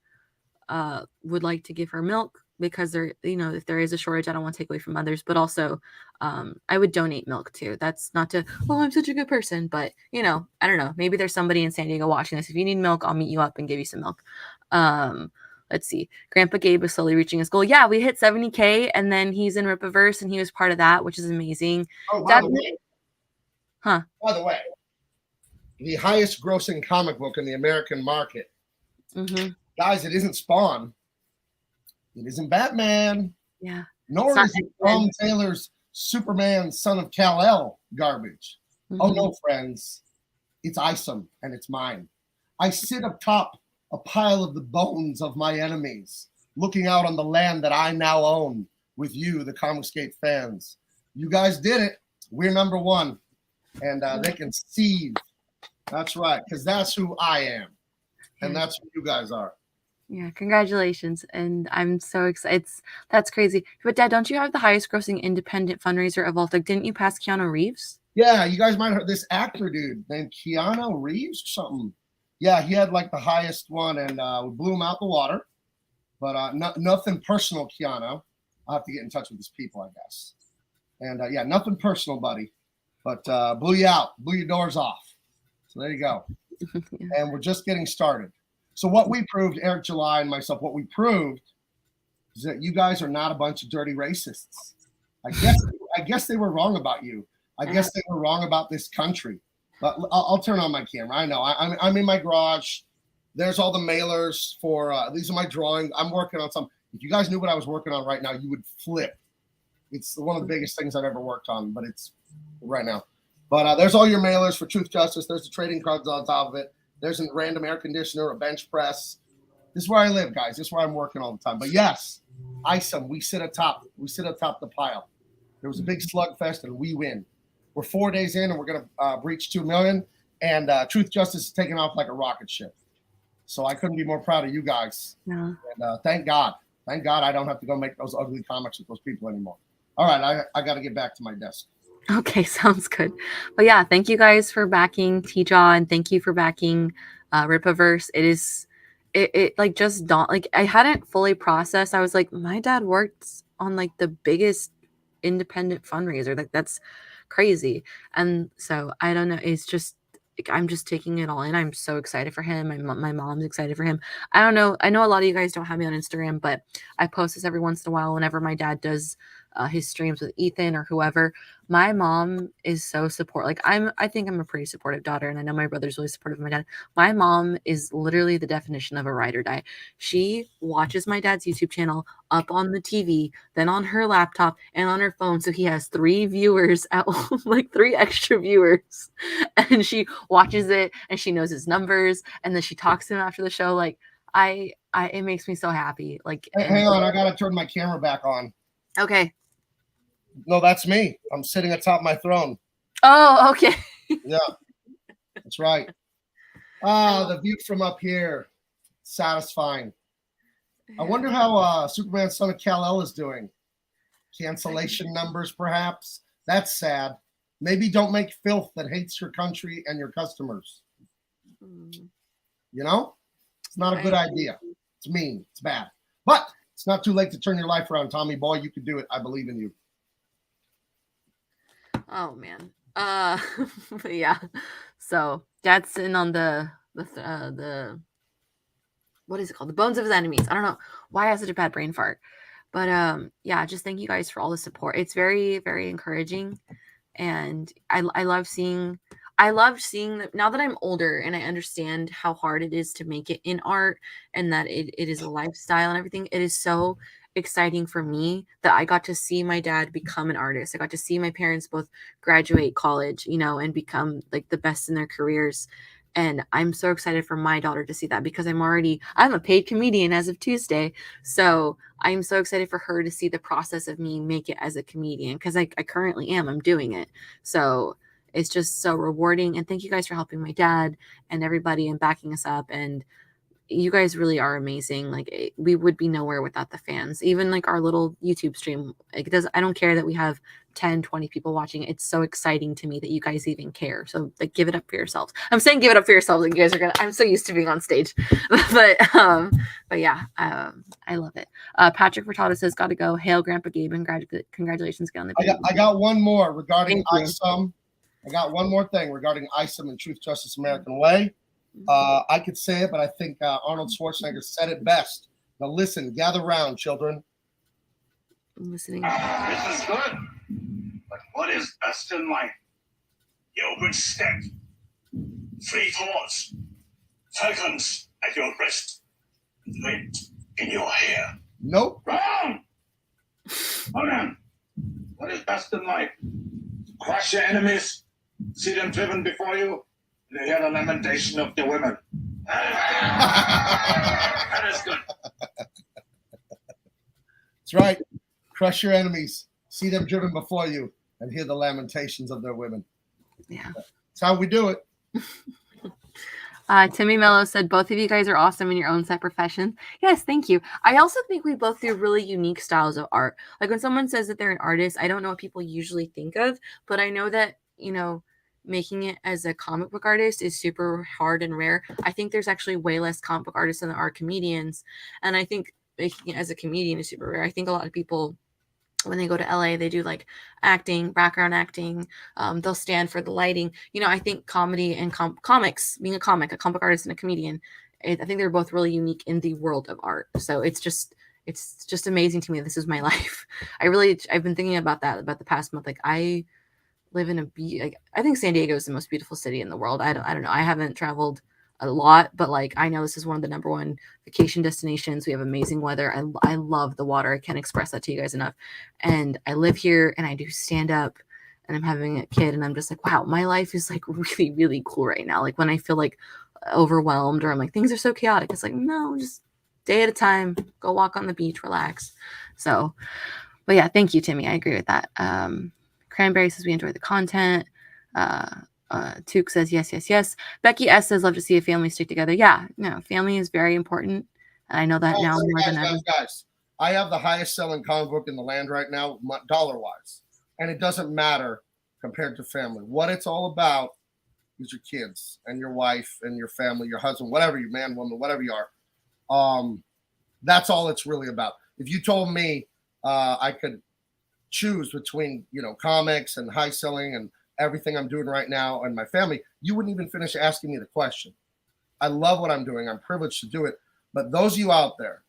would like to give her milk because there, if there is a shortage, I don't want to take away from others, but also I would donate milk too. That's not to, I'm such a good person, but I don't know, maybe there's somebody in San Diego watching this. If you need milk, I'll meet you up and give you some milk. Let's see. Grandpa Gabe is slowly reaching his goal. Yeah, we hit 70K and then he's in Ripaverse and he was part of that, which is amazing. Oh, by the way. By the way, the highest grossing comic book in the American market. Mm-hmm. Guys, it isn't Spawn. It isn't Batman. Yeah. Nor is it Tom Taylor's Superman, Son of Kal-El garbage. Mm-hmm. Oh, no, friends. It's Isom, and it's mine. I sit atop a pile of the bones of my enemies, looking out on the land that I now own with you, the Comicscape fans. You guys did it. We're number one. And they can see. That's right, because that's who I am. And that's who you guys are. Yeah, congratulations. And I'm so excited. That's crazy. But Dad, don't you have the highest grossing independent fundraiser of all? Like, didn't you pass Keanu Reeves? Yeah, you guys might have heard this actor dude named Keanu Reeves or something. Yeah, he had like the highest one and we blew him out the water. But nothing personal, Keanu. I'll have to get in touch with these people, I guess. And yeah, nothing personal, buddy. But blew you out, blew your doors off. So there you go. Yeah. And we're just getting started. So what we proved, Eric July and myself, what we proved is that you guys are not a bunch of dirty racists. I guess they were wrong about you. I guess they were wrong about this country. But I'll turn on my camera. I know. I'm in my garage. There's all the mailers for these are my drawings. I'm working on some. If you guys knew what I was working on right now, you would flip. It's one of the biggest things I've ever worked on, but it's right now. But there's all your mailers for Truth Justice. There's the trading cards on top of it. There's a random air conditioner, a bench press. This is where I live, guys. This is where I'm working all the time. But yes, Isom, we sit atop. We sit atop the pile. There was a big slugfest, and we win. We're 4 days in, and we're going to breach 2 million. And Truth Justice is taking off like a rocket ship. So I couldn't be more proud of you guys. No. And thank God. Thank God I don't have to go make those ugly comics with those people anymore. All right, I got to get back to my desk. Okay, sounds good. But yeah, thank you guys for backing T-Jaw, and thank you for backing Ripaverse. It like just dawned, like I hadn't fully processed. I was like, my dad worked on like the biggest independent fundraiser. Like that's crazy. And so I don't know. It's just I'm just taking it all in. I'm so excited for him. My mom's excited for him. I don't know. I know a lot of you guys don't have me on Instagram, but I post this every once in a while whenever my dad does his streams with Ethan or whoever. My mom is so supportive. Like I think I'm a pretty supportive daughter, and I know my brother's really supportive of my dad. My mom is literally the definition of a ride or die. She watches my dad's YouTube channel up on the TV, then on her laptop and on her phone. So he has 3 viewers at like 3 extra viewers, and she watches it and she knows his numbers, and then she talks to him after the show. Like it makes me so happy. Like, hang on, I gotta turn my camera back on. Okay. No, that's me. I'm sitting atop my throne. Oh, okay. Yeah, that's right. The view from up here, satisfying. I wonder how Superman, Son of Kal-El is doing. Cancellation numbers, perhaps. That's sad. Maybe don't make filth that hates your country and your customers. You know, it's not a good idea. It's mean. It's bad. But it's not too late to turn your life around, Tommy boy. You can do it. I believe in you. Oh man, Uh, but yeah. So Dad's in on the what is it called? The bones of his enemies. I don't know why I have such a bad brain fart. But yeah, just thank you guys for all the support. It's very, very encouraging. And I love seeing that now that I'm older and I understand how hard it is to make it in art and that it is a lifestyle and everything. It is so exciting for me that I got to see my dad become an artist. I got to see my parents both graduate college, and become like the best in their careers. And I'm so excited for my daughter to see that because I'm a paid comedian as of Tuesday. So I'm so excited for her to see the process of me make it as a comedian because I currently am. I'm doing it. So it's just so rewarding. And thank you guys for helping my dad and everybody and backing us up. And you guys really are amazing. Like we would be nowhere without the fans. Even like our little YouTube stream, I don't care that we have 10, 20 people watching. It's so exciting to me that you guys even care. So like give it up for yourselves. I'm saying give it up for yourselves. Like, you guys are I'm so used to being on stage. but yeah, I love it. Patrick Furtado says, gotta go. Hail Grandpa Gabe and congratulations again on the baby. I got one more regarding ISOM. I got one more thing regarding ISOM and Truth, Justice, American Way. I could say it, but I think Arnold Schwarzenegger said it best. Now listen, gather round, children. I'm listening. This is good, but what is best in life? The open step, free thoughts, seconds at your wrist, wind in your hair. Nope. Wrong! Hold on. What is best in life? Crush your enemies, see them driven before you, and hear the lamentation of the women. That is good. That's right. Crush your enemies, see them driven before you, and hear the lamentations of their women. Yeah. That's how we do it. Timmy Mello said, both of you guys are awesome in your own set profession. Yes, thank you. I also think we both do really unique styles of art. Like when someone says that they're an artist, I don't know what people usually think of, but I know that, making it as a comic book artist is super hard and rare. I think there's actually way less comic book artists than there are comedians. And I think making it as a comedian is super rare. I think a lot of people, when they go to LA, they do like acting, background acting. They'll stand for the lighting. I think comedy and comics, being a comic artist and a comedian, I think they're both really unique in the world of art. So it's just amazing to me. This is my life. I've been thinking about that about the past month. Like I live in I think San Diego is the most beautiful city in the world. I don't know. I haven't traveled a lot, but like I know this is one of the number one vacation destinations. We have amazing weather. I love the water. I can't express that to you guys enough. And I live here and I do stand up and I'm having a kid and I'm just like, wow, my life is like really, really cool right now. Like when I feel like overwhelmed or I'm like, things are so chaotic, it's like, no, just day at a time, go walk on the beach, relax. So, but yeah, thank you, Timmy. I agree with that. Cranberry says we enjoy the content. Took says yes. Becky S says love to see a family stick together. Yeah, family is very important, and I know that now more than ever. Guys, I have the highest selling comic book in the land right now, dollar wise, and it doesn't matter compared to family. What it's all about is your kids and your wife and your family, your husband, whatever you man, woman, whatever you are. That's all it's really about. If you told me I could choose between comics and high selling and everything I'm doing right now and my family, you wouldn't even finish asking me the question. I love what I'm doing. I'm privileged to do it. But those of you out there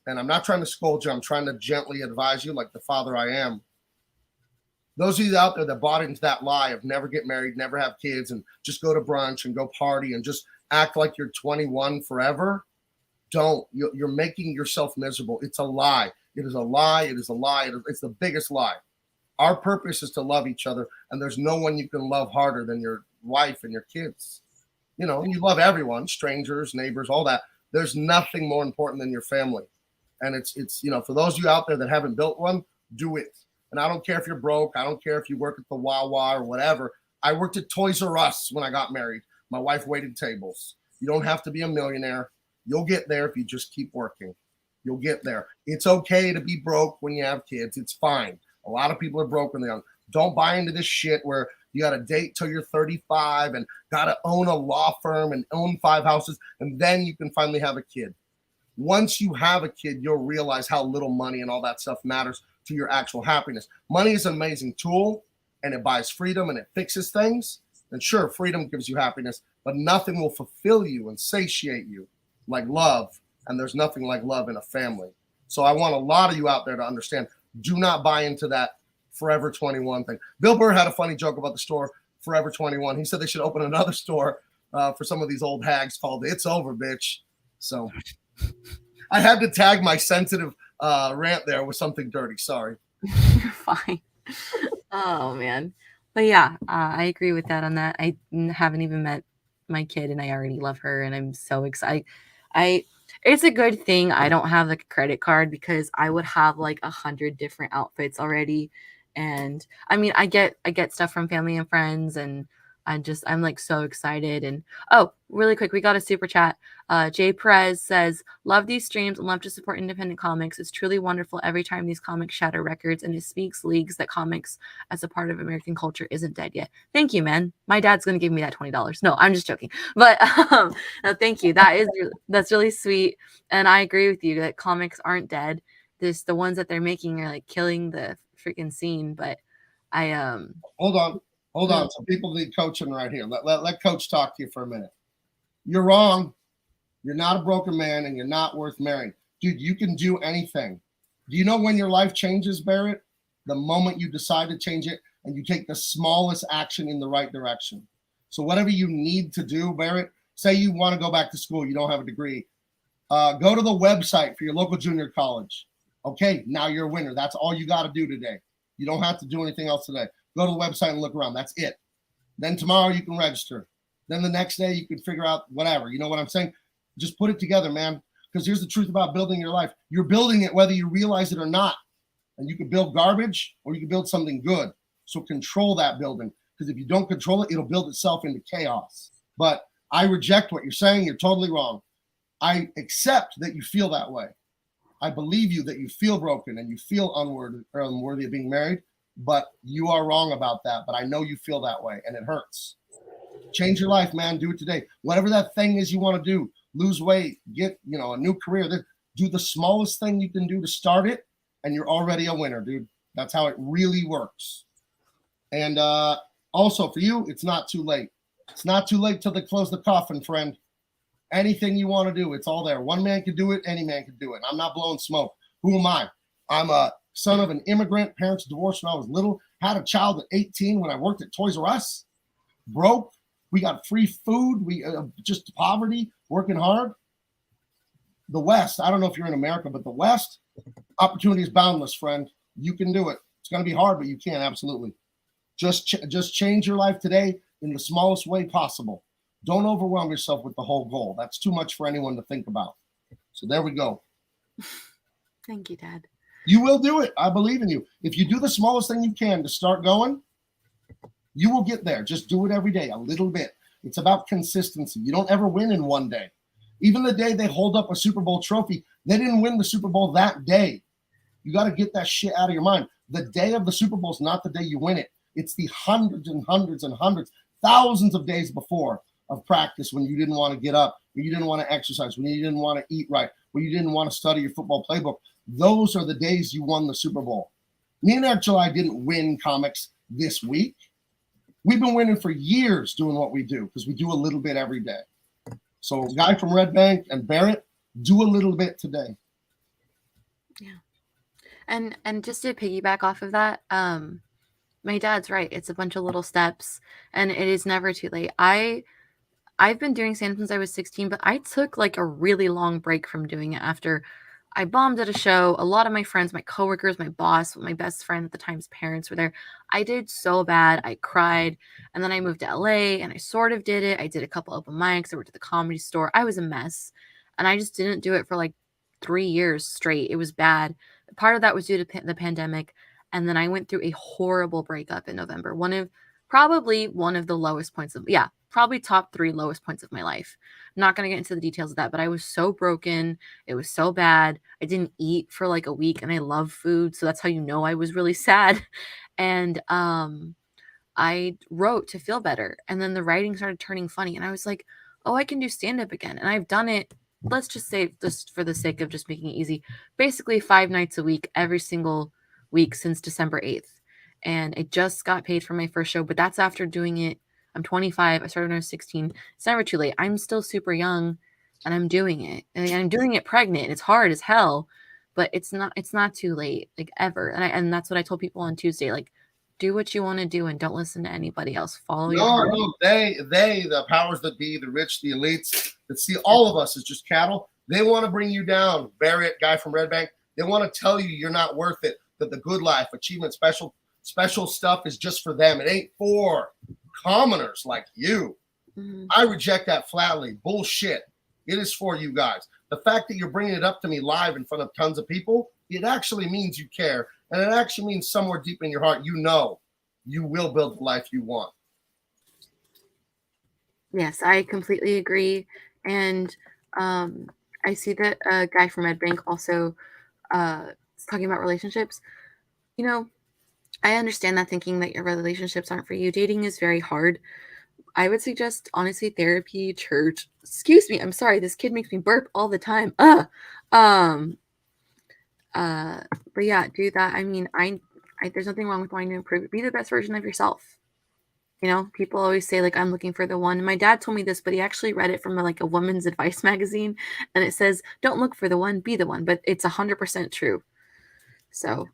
and I'm not trying to scold you, I'm trying to gently advise you like the father I am. Those of you out there that bought into that lie of never get married, never have kids, and just go to brunch and go party and just act like you're 21 forever, don't. You're making yourself miserable. It's a lie. It is a lie. It is a lie. It's the biggest lie. Our purpose is to love each other, and there's no one you can love harder than your wife and your kids. You love everyone, strangers, neighbors, all that. There's nothing more important than your family. And it's for those of you out there that haven't built one, do it. And I don't care if you're broke. I don't care if you work at the Wawa or whatever. I worked at Toys R Us when I got married. My wife waited tables. You don't have to be a millionaire. You'll get there if you just keep working. You'll get there. It's okay to be broke when you have kids. It's fine. A lot of people are broke when they're young. Don't buy into this shit where you got to date till you're 35 and got to own a law firm and own 5 houses, and then you can finally have a kid. Once you have a kid, you'll realize how little money and all that stuff matters to your actual happiness. Money is an amazing tool, and it buys freedom and it fixes things, then sure, freedom gives you happiness, but nothing will fulfill you and satiate you like love. And there's nothing like love in a family. So I want a lot of you out there to understand, do not buy into that Forever 21 thing. Bill Burr had a funny joke about the store Forever 21. He said they should open another store for some of these old hags called It's Over, Bitch. So I had to tag my sensitive rant there with something dirty. Sorry. You're fine. Oh, man. But yeah, I agree with that on that. I haven't even met my kid and I already love her and I'm so excited. It's a good thing I don't have like a credit card because I would have like 100 different outfits already. And I mean, I get stuff from family and friends and I'm like so excited. And oh, really quick, we got a super chat. Jay Perez says, love these streams and love to support independent comics. It's truly wonderful every time these comics shatter records and it speaks leagues that comics as a part of American culture isn't dead yet. Thank you, man. My dad's going to give me that $20. No, I'm just joking. But no, thank you. That's really sweet. And I agree with you that comics aren't dead. The ones that they're making are like killing the freaking scene. But Hold on. So people need coaching right here. Let Coach talk to you for a minute. You're wrong. You're not a broken man and you're not worth marrying. Dude, you can do anything. Do you know when your life changes, Barrett? The moment you decide to change it and you take the smallest action in the right direction. So whatever you need to do, Barrett, say you want to go back to school, you don't have a degree. Go to the website for your local junior college. Okay, now you're a winner. That's all you got to do today. You don't have to do anything else today. Go to the website and look around. That's it. Then tomorrow you can register. Then the next day you can figure out whatever. You know what I'm saying? Just put it together, man. Because here's the truth about building your life. You're building it whether you realize it or not. And you can build garbage or you can build something good. So control that building. Because if you don't control it, it'll build itself into chaos. But I reject what you're saying. You're totally wrong. I accept that you feel that way. I believe you that you feel broken and you feel unworthy of being married. But you are wrong about that. But I know you feel that way and it hurts. Change your life, man. Do it today. Whatever that thing is you want to do, lose weight, get a new career. Do the smallest thing you can do to start it, and you're already a winner, dude. That's how it really works. And also for you, it's not too late. It's not too late till they close the coffin, friend. Anything you want to do, it's all there. One man can do it. Any man can do it. I'm not blowing smoke. Who am I? I'm a son of an immigrant. Parents divorced when I was little. Had a child at 18 when I worked at Toys R Us. Broke. We got free food. We just poverty, working hard. The West, I don't know if you're in America, but the West, opportunity is boundless, friend. You can do it. It's going to be hard, but you can, absolutely. Just change your life today in the smallest way possible. Don't overwhelm yourself with the whole goal. That's too much for anyone to think about. So there we go. Thank you, Dad. You will do it. I believe in you. If you do the smallest thing you can to start going, you will get there. Just do it every day, a little bit. It's about consistency. You don't ever win in one day. Even the day they hold up a Super Bowl trophy, they didn't win the Super Bowl that day. You got to get that shit out of your mind. The day of the Super Bowl is not the day you win it. It's the hundreds and hundreds and hundreds, thousands of days before of practice when you didn't want to get up, when you didn't want to exercise, when you didn't want to eat right, when you didn't want to study your football playbook. Those are the days you won the Super Bowl. Me and Aunt July didn't win comics this week. We've been winning for years doing what we do because we do a little bit every day. So Guy from Red Bank and Barrett, do a little bit today. Yeah. And just to piggyback off of that, my dad's right. It's a bunch of little steps and it is never too late. I've been doing stand-up since I was 16, but I took like a really long break from doing it after I bombed at a show. A lot of my friends, my coworkers, my boss, my best friend at the time's parents were there. I did so bad. I cried. And then I moved to LA and I sort of did it. I did a couple open mics. I worked at the Comedy Store. I was a mess. And I just didn't do it for like 3 years straight. It was bad. Part of that was due to the pandemic. And then I went through a horrible breakup in November. Probably one of the lowest points of, probably top 3 lowest points of my life. I'm not going to get into the details of that, but I was so broken. It was so bad. I didn't eat for like a week and I love food. So that's how you know I was really sad. And I wrote to feel better. And then the writing started turning funny. And I was like, oh, I can do stand-up again. And I've done it, let's just say, just for the sake of just making it easy, basically 5 nights a week, every single week since December 8th. and I just got paid for my first show, but that's after doing it. I'm 25. I started when I was 16. It's never too late. I'm still super young and I'm doing it. And I'm doing it pregnant. It's hard as hell, but it's not too late, like ever. And that's what I told people on Tuesday. Like, do what you want to do and don't listen to anybody else. Follow your heart. No, they, the powers that be, the rich, the elites that see all of us as just cattle, they want to bring you down. Barrett, guy from Red Bank, they want to tell you you're not worth it, that the good life, achievement, special stuff is just for them. It ain't for commoners like you. Mhm. I reject that flatly. Bullshit. It is for you guys. The fact that you're bringing it up to me live in front of tons of people, it actually means you care. And it actually means somewhere deep in your heart, you know you will build the life you want. Yes, I completely agree. And I see that a guy from Red Bank also is talking about relationships. You know, I understand that thinking that your relationships aren't for you. Dating is very hard. I would suggest, honestly, therapy, church. Excuse me, I'm sorry. This kid makes me burp all the time. Um, but yeah, do that. I mean, I there's nothing wrong with wanting to improve. Be the best version of yourself. You know, people always say like I'm looking for the one. My dad told me this, but he actually read it from like a woman's advice magazine, and it says, "Don't look for the one, be the one." But it's 100% true. So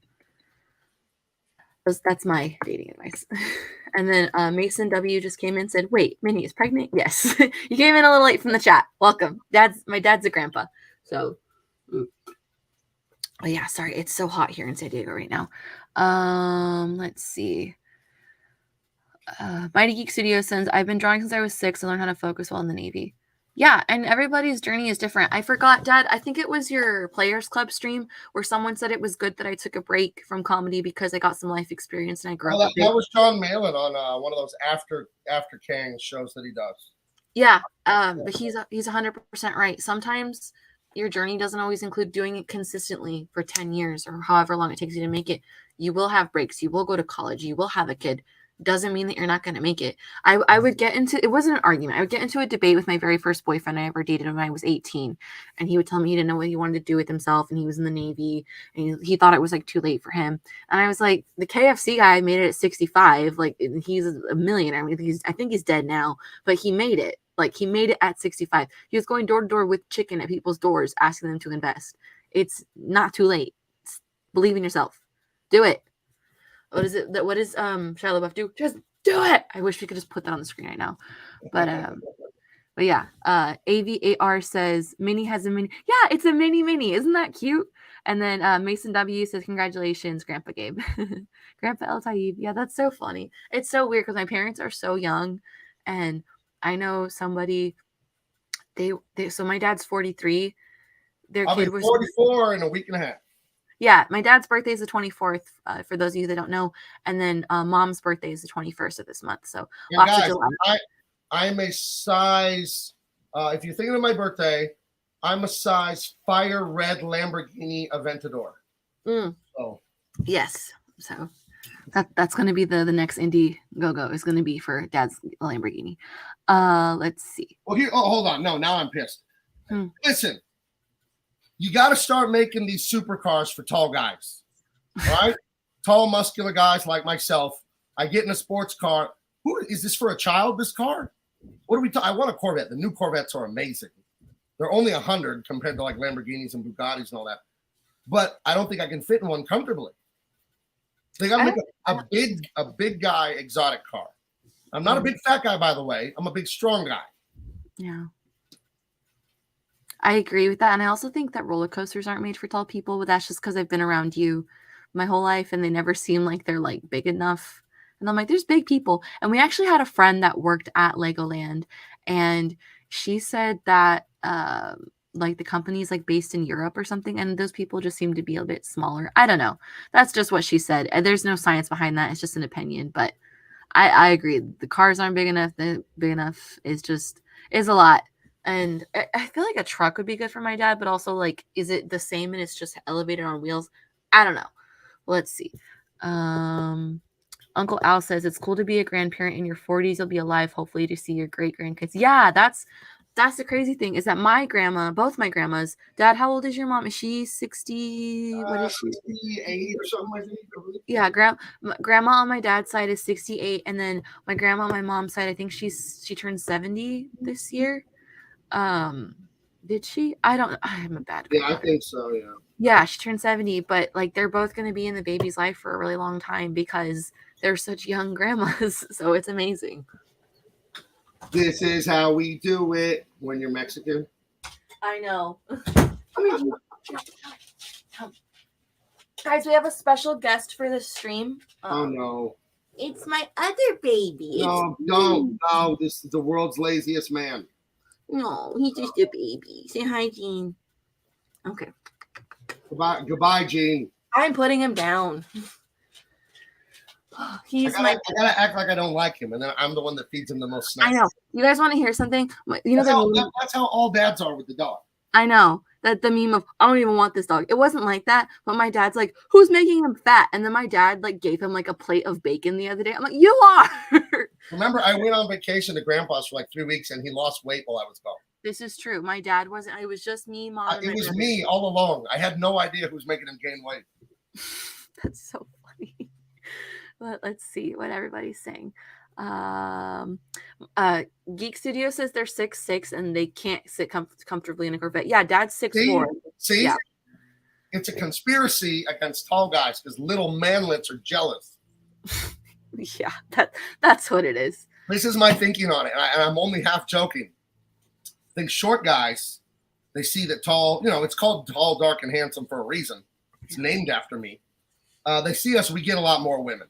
that's my dating advice. And then Mason W just came in and said, "Wait, Minnie is pregnant?" Yes, you came in a little late from the chat. Welcome, my dad's a grandpa. So, oh yeah, sorry, it's so hot here in San Diego right now. Let's see. Mighty Geek Studio says, I've been drawing since I was 6 and learned how to focus while in the Navy. Yeah, and everybody's journey is different. I forgot, Dad, I think it was your Players Club stream where someone said it was good that I took a break from comedy because I got some life experience and I grew up. That was John Malin on one of those after Kangs shows that he does. Yeah, but he's 100% right. Sometimes your journey doesn't always include doing it consistently for 10 years or however long it takes you to make it. You will have breaks. You will go to college. You will have a kid. Doesn't mean that you're not going to make it. I would get into, it wasn't an argument. I would get into a debate with my very first boyfriend I ever dated when I was 18. And he would tell me he didn't know what he wanted to do with himself. And he was in the Navy and he thought it was like too late for him. And I was like, the KFC guy made it at 65. Like he's a millionaire. I mean, I think he's dead now, but he made it. Like he made it at 65. He was going door to door with chicken at people's doors, asking them to invest. It's not too late. Believe in yourself. Do it. What is it? What does Shia LaBeouf do? Just do it. I wish we could just put that on the screen right now. But yeah. AVAR says Minnie has a mini. Yeah, it's a mini. Isn't that cute? And then Mason W says, congratulations, Grandpa Gabe. Grandpa El Taib. Yeah, that's so funny. It's so weird because my parents are so young. And I know somebody, so my dad's 43. I'll be 44 in a week and a half. Yeah, my dad's birthday is the 24th, for those of you that don't know. And then mom's birthday is the 21st of this month. So yeah, guys, I'm a size, if you're thinking of my birthday, I'm a size fire red Lamborghini Aventador. So yes. So that's going to be the next Indiegogo is going to be for dad's Lamborghini. Let's see. Well, hold on. No, now I'm pissed. Listen. You got to start making these supercars for tall guys, right? Tall, muscular guys like myself. I get in a sports car. Who is this for a child? This car? What are we talking? I want a Corvette. The new Corvettes are amazing. They're only 100 compared to like Lamborghinis and Bugattis and all that. But I don't think I can fit in one comfortably. They got to make a big guy exotic car. I'm not a big fat guy, by the way. I'm a big strong guy. Yeah. I agree with that. And I also think that roller coasters aren't made for tall people, but that's just because I've been around you my whole life and they never seem like they're like big enough. And I'm like, there's big people. And we actually had a friend that worked at Legoland and she said that like the company's like based in Europe or something. And those people just seem to be a bit smaller. I don't know. That's just what she said. And there's no science behind that. It's just an opinion. But I agree. The cars aren't big enough. The big enough is a lot. And I feel like a truck would be good for my dad, but also like, is it the same and it's just elevated on wheels? I don't know. Let's see. Uncle Al says it's cool to be a grandparent in your 40s. You'll be alive, hopefully, to see your great grandkids. Yeah, that's That's the crazy thing is that my grandma, both my grandmas, Dad, how old is your mom? Is she 60? What is she? 68 or something like that. Yeah, grandma on my dad's side is 68, and then my grandma on my mom's side, I think she turned 70 this year. Did she? I'm a bad Yeah, I grandma. think so. Yeah. Yeah, she turned 70, but like they're both going to be in the baby's life for a really long time because they're such young grandmas. So it's amazing. This is how we do it when you're Mexican. I know. Guys, we have a special guest for the stream. Oh no. It's my other baby. No, don't. No, this is the world's laziest man. No, he's just a baby. Say hi, Gene. Okay. Goodbye, Gene. I'm putting him down. I gotta act like I don't like him, and then I'm the one that feeds him the most snacks. I know. You guys want to hear something? That's how all dads are with the dog. I know that the meme of I don't even want this dog. It wasn't like that, but my dad's like, "Who's making him fat?" And then my dad like gave him like a plate of bacon the other day. I'm like, "You are." Remember, I went on vacation to Grandpa's for like 3 weeks, and he lost weight while I was gone. This is true. My dad wasn't. It was just me, Mom. It was me all along. I had no idea who was making him gain weight. That's so funny. But let's see what everybody's saying. Geek Studio says they're 6'6" and they can't sit comfortably in a Corvette. Yeah, Dad's 6'4". See? Yeah. It's a conspiracy against tall guys because little manlets are jealous. Yeah, that's what it is. This is my thinking on it, and I'm only half joking. I think short guys, they see that tall, it's called Tall, Dark, and Handsome for a reason. It's named after me. They see us, we get a lot more women.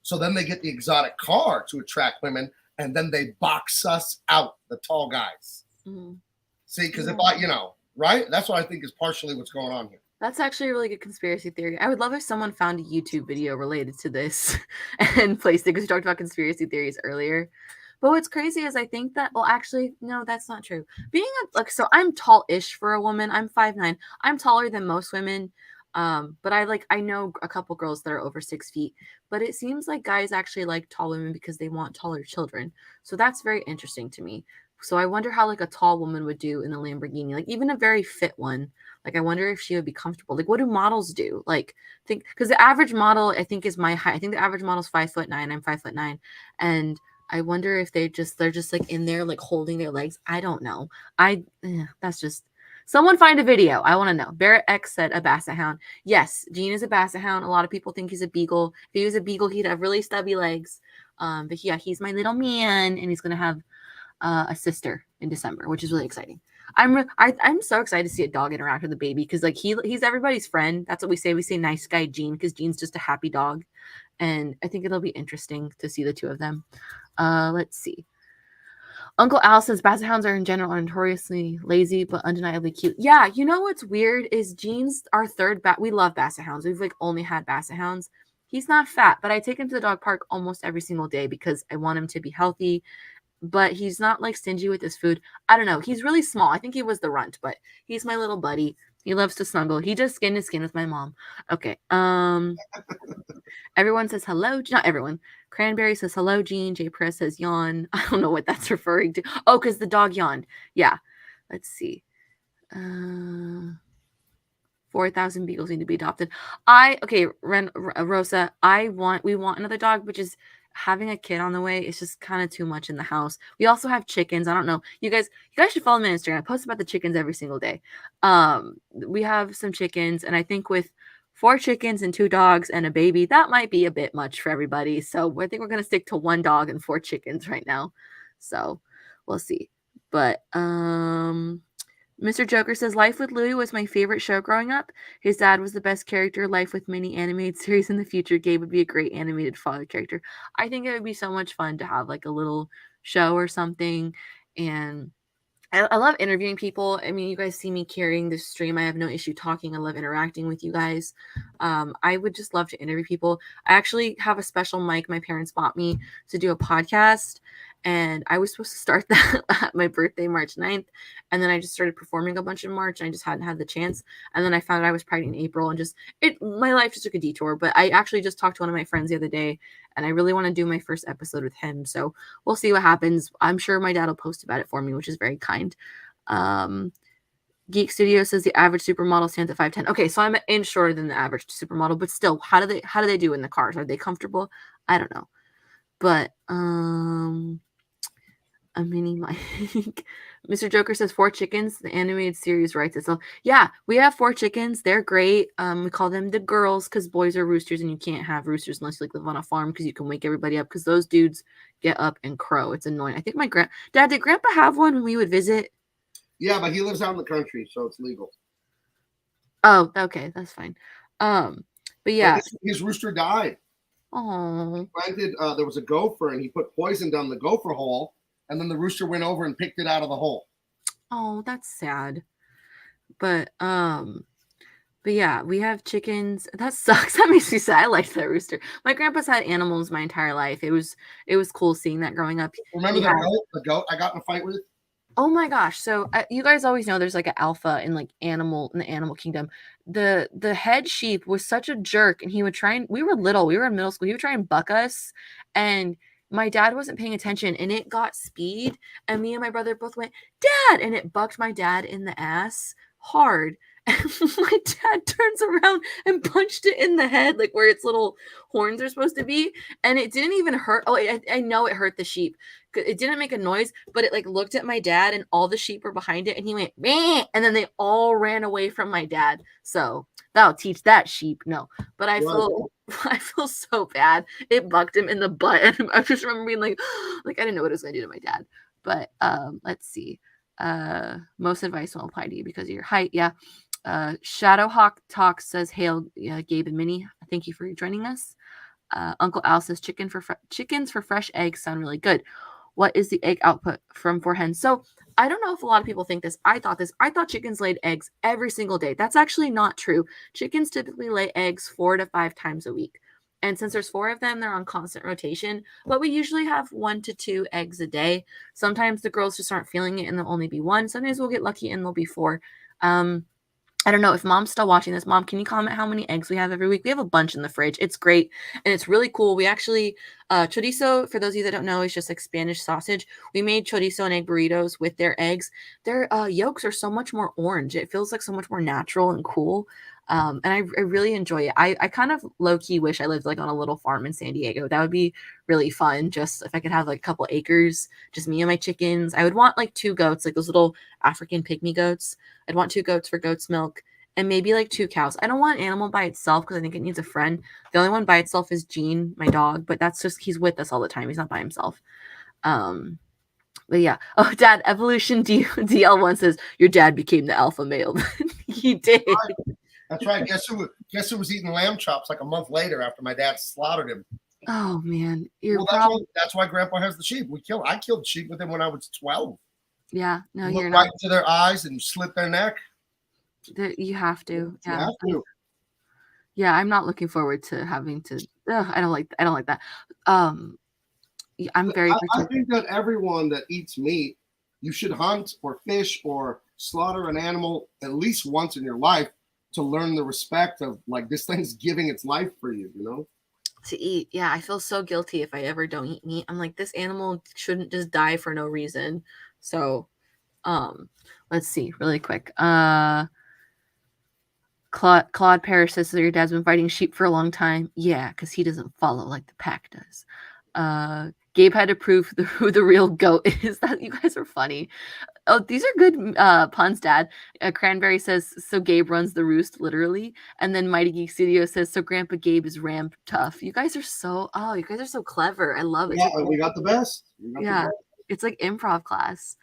So then they get the exotic car to attract women, and then they box us out, the tall guys. Mm-hmm. See, because if right? That's what I think is partially what's going on here. That's actually a really good conspiracy theory. I would love if someone found a YouTube video related to this and placed it, because we talked about conspiracy theories earlier. But what's crazy is I think that, well, actually, no, that's not true. So I'm tall-ish for a woman. I'm 5'9". I'm taller than most women. But I know a couple girls that are over 6 feet, but it seems like guys actually like tall women because they want taller children. So that's very interesting to me. So I wonder how like a tall woman would do in a Lamborghini, like even a very fit one. Like, I wonder if she would be comfortable. Like, what do models do? Like, because the average model, I think, is my height. I think the average model is 5'9". I'm 5'9". And I wonder if they're just like in there, like holding their legs. I don't know. That's just, someone find a video. I want to know. Barrett X said a basset hound. Yes, Gene is a basset hound. A lot of people think he's a beagle. If he was a beagle, he'd have really stubby legs. But yeah, he's my little man, and he's going to have a sister in December, which is really exciting. I'm so excited to see a dog interact with a baby, because like he's everybody's friend. That's what we say. We say nice guy Gene, because Gene's just a happy dog, and I think it'll be interesting to see the two of them. Let's see. Uncle Al says basset hounds are in general notoriously lazy but undeniably cute. Yeah, you know what's weird is Gene's our third we love basset hounds. We've like only had basset hounds. He's not fat, but I take him to the dog park almost every single day because I want him to be healthy. But he's not like stingy with his food. I don't know. He's really small. I think he was the runt, but he's my little buddy. He loves to snuggle. He just skin to skin with my mom. Okay. Everyone says hello. Not everyone. Cranberry says hello, Gene. J Press says yawn. I don't know what that's referring to. Oh, because the dog yawned. Yeah. Let's see. 4,000 beagles need to be adopted. Rosa, we want another dog, which is having a kid on the way is just kind of too much in the house. We also have chickens. I don't know. You guys should follow me on Instagram. I post about the chickens every single day. We have some chickens, and I think with 4 chickens and 2 dogs and a baby, that might be a bit much for everybody. So I think we're going to stick to 1 dog and 4 chickens right now. So we'll see. But Mr. Joker says, Life with Louie was my favorite show growing up. His dad was the best character. Life with Minnie animated series in the future. Gabe would be a great animated father character. I think it would be so much fun to have like a little show or something. And I love interviewing people. I mean, you guys see me carrying this stream. I have no issue talking. I love interacting with you guys. I would just love to interview people. I actually have a special mic my parents bought me to do a podcast. And I was supposed to start that at my birthday, March 9th. And then I just started performing a bunch in March, and I just hadn't had the chance. And then I found out I was pregnant in April, and my life just took a detour. But I actually just talked to one of my friends the other day, and I really want to do my first episode with him. So we'll see what happens. I'm sure my dad will post about it for me, which is very kind. Geek Studio says the average supermodel stands at 5'10". Okay, so I'm an inch shorter than the average supermodel, but still, how do they do in the cars? Are they comfortable? I don't know. But a mini mic. Mr. Joker says 4 chickens. The animated series writes itself. Yeah, we have 4 chickens. They're great. We call them the girls because boys are roosters, and you can't have roosters unless you live on a farm because you can wake everybody up because those dudes get up and crow. It's annoying. I think my dad, did Grandpa have one when we would visit? Yeah, but he lives out in the country, so it's legal. Oh, okay, that's fine. But yeah, but his rooster died. Oh, There was a gopher, and he put poison down the gopher hole, and then the rooster went over and picked it out of the hole. Oh, that's sad. But yeah, we have chickens. That sucks. That makes me sad. I liked that rooster. My grandpa's had animals my entire life. It was cool seeing that growing up. Remember the goat I got in a fight with? Oh my gosh. So you guys always know there's like an alpha in the animal kingdom. The head sheep was such a jerk, and he would try, and we were little, we were in middle school, he would try and buck us, and my dad wasn't paying attention, and it got speed, and me and my brother both went, "Dad," and it bucked my dad in the ass hard. And my dad turns around and punched it in the head, like where its little horns are supposed to be, and it didn't even hurt. Oh, I know it hurt the sheep. It didn't make a noise, but it like looked at my dad, and all the sheep were behind it, and he went, "Meh," and then they all ran away from my dad. So that'll teach that sheep. No, but I feel so bad. It bucked him in the butt, and I just remember being like I didn't know what it was going to do to my dad. But let's see. Most advice won't apply to you because of your height. Yeah. Shadowhawk Talks says, "Hail, Gabe and Minnie. Thank you for joining us." Uncle Al says, chickens for fresh eggs sound really good. What is the egg output from 4 hens? So I don't know if a lot of people think this. I thought chickens laid eggs every single day. That's actually not true. Chickens typically lay eggs 4 to 5 times a week. And since there's 4 of them, they're on constant rotation. But we usually have 1 to 2 eggs a day. Sometimes the girls just aren't feeling it, and there'll only be 1. Sometimes we'll get lucky and there'll be 4. I don't know if Mom's still watching this. Mom, can you comment how many eggs we have every week? We have a bunch in the fridge. It's great, and it's really cool. We actually, chorizo, for those of you that don't know, is just like Spanish sausage. We made chorizo and egg burritos with their eggs. Their yolks are so much more orange. It feels like so much more natural and cool, and I really enjoy it. I kind of low-key wish I lived like on a little farm in San Diego. That would be really fun, just if I could have like a couple acres, just me and my chickens. I would want like 2 goats, like those little African pygmy goats. I'd want 2 goats for goat's milk, and maybe like 2 cows. I don't want an animal by itself because I think it needs a friend. The only one by itself is Gene, my dog, but that's just, he's with us all the time. He's not by himself. But yeah. Oh, Dad, Evolution DL1 says, your dad became the alpha male. He did. That's right. Guess who was eating lamb chops like a month later after my dad slaughtered him? Oh man. That's why Grandpa has the sheep. I killed sheep with him when I was 12. Yeah, no, you you're look not. right into their eyes and slit their neck. You have to. Yeah. You have to. Yeah, I'm not looking forward to having to. I don't like that. I'm very. I think that everyone that eats meat, you should hunt or fish or slaughter an animal at least once in your life to learn the respect of like this thing's giving its life for you. You know. To eat. Yeah, I feel so guilty if I ever don't eat meat. I'm like, this animal shouldn't just die for no reason. So, let's see really quick. Claude Parrish says, so your dad's been fighting sheep for a long time. Yeah, because he doesn't follow like the pack does. Gabe had to prove who the real goat is. That you guys are funny. Oh, these are good puns, Dad. Cranberry says, so Gabe runs the roost, literally. And then Mighty Geek Studio says, so Grandpa Gabe is ramp tough. You guys are so clever. I love it. Yeah, we got the best. It's like improv class.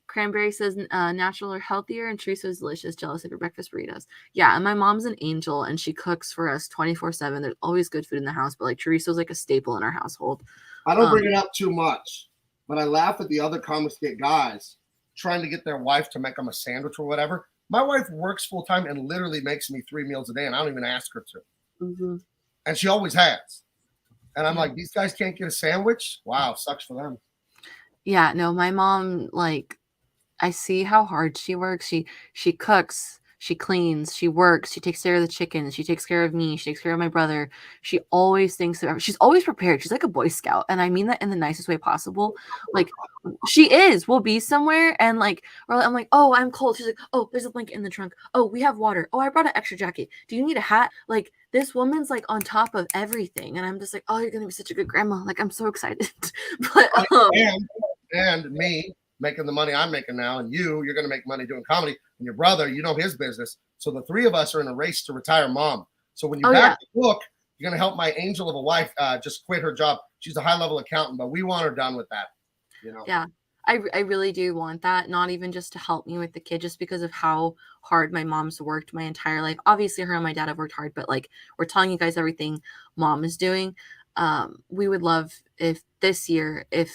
Cranberry says natural or healthier, and Teresa is delicious. Jealous of your breakfast burritos. Yeah, and my mom's an angel, and she cooks for us 24/7. There's always good food in the house, but like Teresa's like a staple in our household. I don't bring it up too much, but I laugh at the other comics get guys trying to get their wife to make them a sandwich or whatever. My wife works full time and literally makes me 3 meals a day, and I don't even ask her to. Mm-hmm. And she always has. And I'm like, these guys can't get a sandwich? Wow, sucks for them. Yeah, no, my mom, like, I see how hard she works. She cooks, she cleans, she works, she takes care of the chickens, she takes care of me, she takes care of my brother. She always thinks of, she's always prepared. She's like a Boy Scout, and I mean that in the nicest way possible. Like, she is. We'll be somewhere, and like, or I'm like, oh, I'm cold. She's like, oh, there's a blanket in the trunk. Oh, we have water. Oh, I brought an extra jacket. Do you need a hat? Like, this woman's like on top of everything, and I'm just like, oh, you're gonna be such a good grandma. Like, I'm so excited. But and me making the money I'm making now, and you're going to make money doing comedy, and your brother, you know his business. So the three of us are in a race to retire mom. So when you back the book, you're going to help my angel of a wife just quit her job. She's a high-level accountant, but we want her done with that. You know? Yeah, I really do want that, not even just to help me with the kid, just because of how hard my mom's worked my entire life. Obviously, her and my dad have worked hard, but like, we're telling you guys everything mom is doing. We would love if this year, if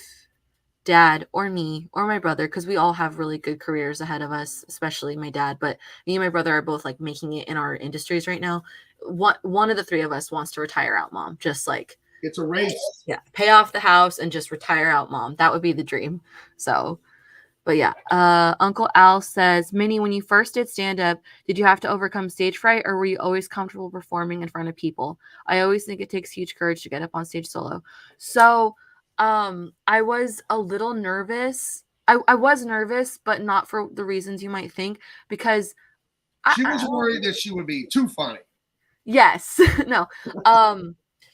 dad or me or my brother, because we all have really good careers ahead of us, especially my dad, but me and my brother are both like making it in our industries right now. One of the three of us wants to retire out mom, just like, it's a race. Yeah, pay off the house and just retire out mom. That would be the dream. So, but yeah, Uncle Al says, Minnie, when you first did stand up, did you have to overcome stage fright, or were you always comfortable performing in front of people? I always think it takes huge courage to get up on stage solo. So I was a little nervous. I was nervous, but not for the reasons you might think, because she was worried that she would be too funny. Yes. No.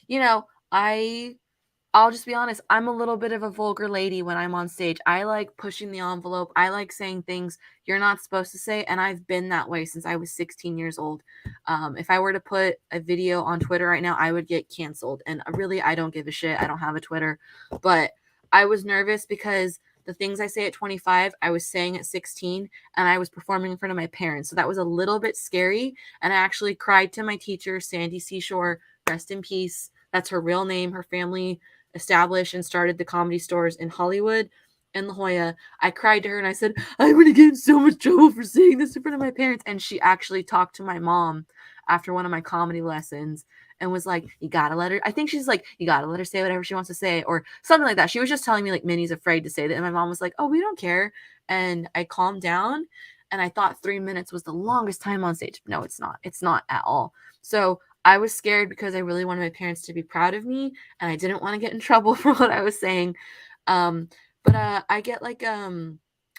You know, I'll just be honest, I'm a little bit of a vulgar lady when I'm on stage. I like pushing the envelope. I like saying things you're not supposed to say, and I've been that way since I was 16 years old. If I were to put a video on Twitter right now, I would get canceled. And really, I don't give a shit. I don't have a Twitter. But I was nervous because the things I say at 25, I was saying at 16, and I was performing in front of my parents. So that was a little bit scary. And I actually cried to my teacher, Sandy Seashore, rest in peace. That's her real name. Her family established and started the comedy stores in Hollywood and La Jolla. I cried to her and I said, I'm going to get in so much trouble for saying this in front of my parents. And she actually talked to my mom after one of my comedy lessons and was like, you got to let her, I think she's like, you got to let her say whatever she wants to say or something like that. She was just telling me like, Minnie's afraid to say that. And my mom was like, oh, we don't care. And I calmed down and I thought 3 minutes was the longest time on stage. No, it's not. It's not at all. So I was scared because I really wanted my parents to be proud of me and I didn't want to get in trouble for what I was saying. But I get like,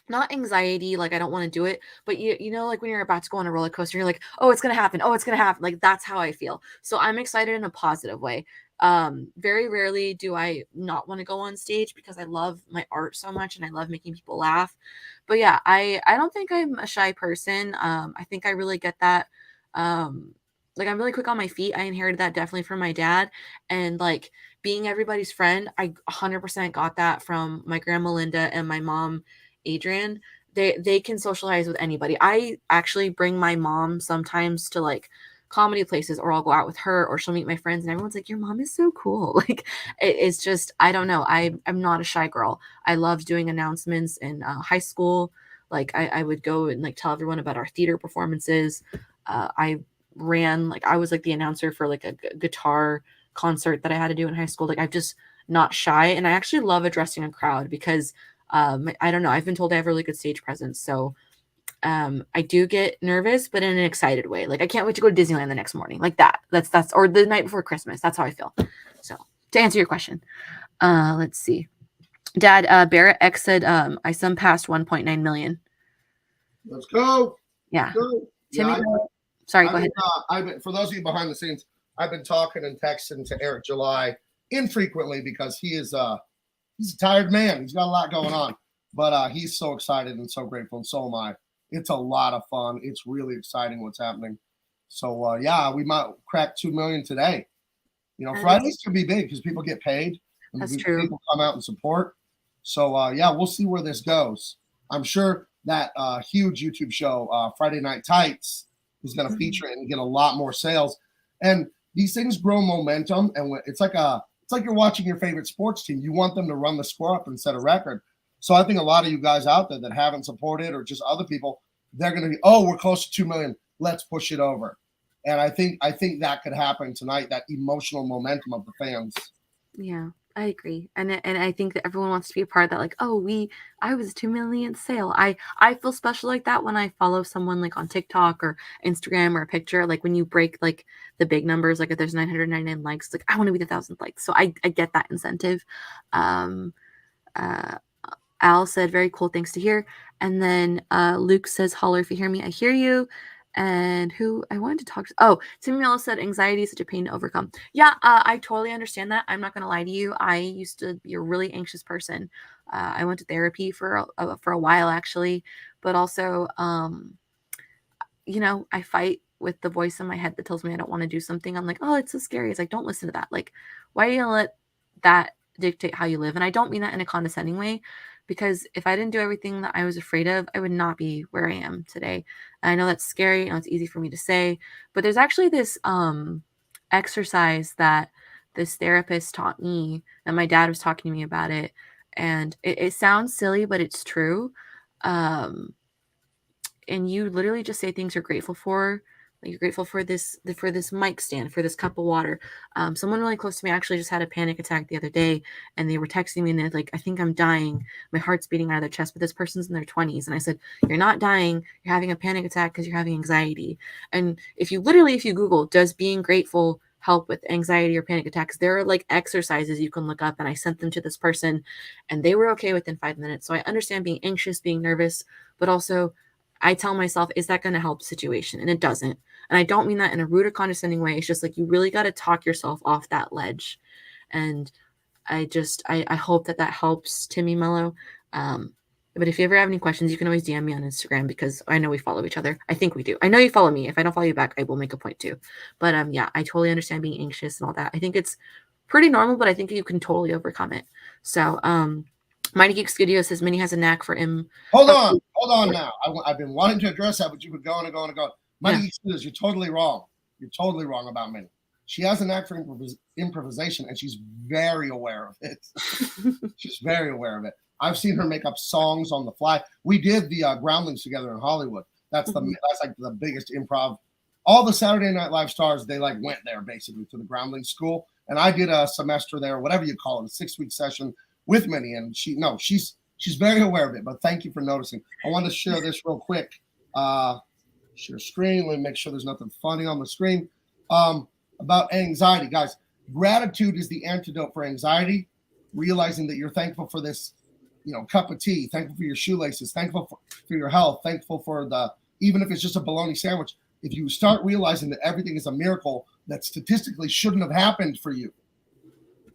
not anxiety, like I don't want to do it, but you know, like when you're about to go on a roller coaster, you're like, oh, it's going to happen. Oh, it's going to happen. Like, that's how I feel. So I'm excited in a positive way. Very rarely do I not want to go on stage because I love my art so much and I love making people laugh. But yeah, I don't think I'm a shy person. I think I really get that. Like I'm really quick on my feet. I inherited that definitely from my dad, and like being everybody's friend, I 100% got that from my grandma Linda and my mom Adrian. They can socialize with anybody. I actually bring my mom sometimes to like comedy places, or I'll go out with her, or she'll meet my friends, and everyone's like, "Your mom is so cool." Like it's just, I don't know. I'm not a shy girl. I loved doing announcements in high school. Like I would go and like tell everyone about our theater performances. I ran, like I was like the announcer for like a guitar concert that I had to do in high school. Like I'm just not shy, and I actually love addressing a crowd because I don't know, I've been told I have really good stage presence. So I do get nervous, but in an excited way. Like I can't wait to go to Disneyland the next morning. Like that's or the night before Christmas. That's how I feel. So to answer your question, let's see. Dad, Barrett X said I passed 1.9 million. Let's go. Yeah. Let's go. Timmy, Yeah, sorry, go ahead. I've been, for those of you behind the scenes, I've been talking and texting to Eric July infrequently because he's a tired man. He's got a lot going on, but he's so excited and so grateful, and so am I. It's a lot of fun. It's really exciting what's happening. So yeah, we might crack 2 million today. You know, Fridays can be big because people get paid. And That's true. People come out and support. So yeah, we'll see where this goes. I'm sure that huge YouTube show, Friday Night Tights, is going to feature it and get a lot more sales. And these things grow momentum, and it's like you're watching your favorite sports team. You want them to run the score up and set a record. So I think a lot of you guys out there that haven't supported, or just other people, they're going to be, oh, we're close to 2 million. Let's push it over. And I think that could happen tonight. That emotional momentum of the fans. Yeah, I agree. And I think that everyone wants to be a part of that, like, oh, I was 2 millionth sale. I feel special like that when I follow someone like on TikTok or Instagram or a picture, like when you break like the big numbers, like if there's 999 likes, like I want to be the 1,000th likes. So I get that incentive. Um uh Al said, very cool, thanks to hear. And then Luke says, holler if you hear me, I hear you. And who I wanted to talk to, oh, Timmy Mello said, anxiety is such a pain to overcome. Yeah, I totally understand that. I'm not going to lie to you. I used to be a really anxious person. I went to therapy for a while, actually. But also, I fight with the voice in my head that tells me I don't want to do something. I'm like, oh, it's so scary. It's like, don't listen to that. Like, why are you going to let that dictate how you live? And I don't mean that in a condescending way, because if I didn't do everything that I was afraid of, I would not be where I am today. And I know that's scary and it's easy for me to say, but there's actually this exercise that this therapist taught me, and my dad was talking to me about it. And it sounds silly, but it's true. And you literally just say things you're grateful for. Like, you're grateful for this mic stand, for this cup of water. Someone really close to me actually just had a panic attack the other day, and they were texting me and they're like, I think I'm dying. My heart's beating out of their chest, but this person's in their 20s. And I said, you're not dying. You're having a panic attack because you're having anxiety. And if you Google, does being grateful help with anxiety or panic attacks, there are like exercises you can look up, and I sent them to this person and they were okay within 5 minutes. So I understand being anxious, being nervous, but also I tell myself, is that going to help the situation? And it doesn't. And I don't mean that in a rude or condescending way. It's just like, you really got to talk yourself off that ledge. And I hope that helps, Timmy Mello. But if you ever have any questions, you can always DM me on Instagram, because I know we follow each other. I think we do. I know you follow me. If I don't follow you back, I will make a point to. But yeah, I totally understand being anxious and all that. I think it's pretty normal, but I think you can totally overcome it. So Mighty Geek Studio says Minnie has a knack for Hold on now. I've been wanting to address that, but you've been going and going and going. Mighty Geek Studios, you're totally wrong. You're totally wrong about Minnie. She has a knack for improvisation, and she's very aware of it. She's very aware of it. I've seen her make up songs on the fly. We did the Groundlings together in Hollywood. That's like the biggest improv. All the Saturday Night Live stars, they like went there basically to the Groundlings school, and I did a semester there, whatever you call it, a 6-week session with Minnie, and she's very aware of it. But thank you for noticing. I want to share this real quick. Share screen. Let me make sure there's nothing funny on the screen. About anxiety, guys. Gratitude is the antidote for anxiety. Realizing that you're thankful for this, cup of tea, thankful for your shoelaces, thankful for your health, thankful for even if it's just a bologna sandwich. If you start realizing that everything is a miracle that statistically shouldn't have happened for you,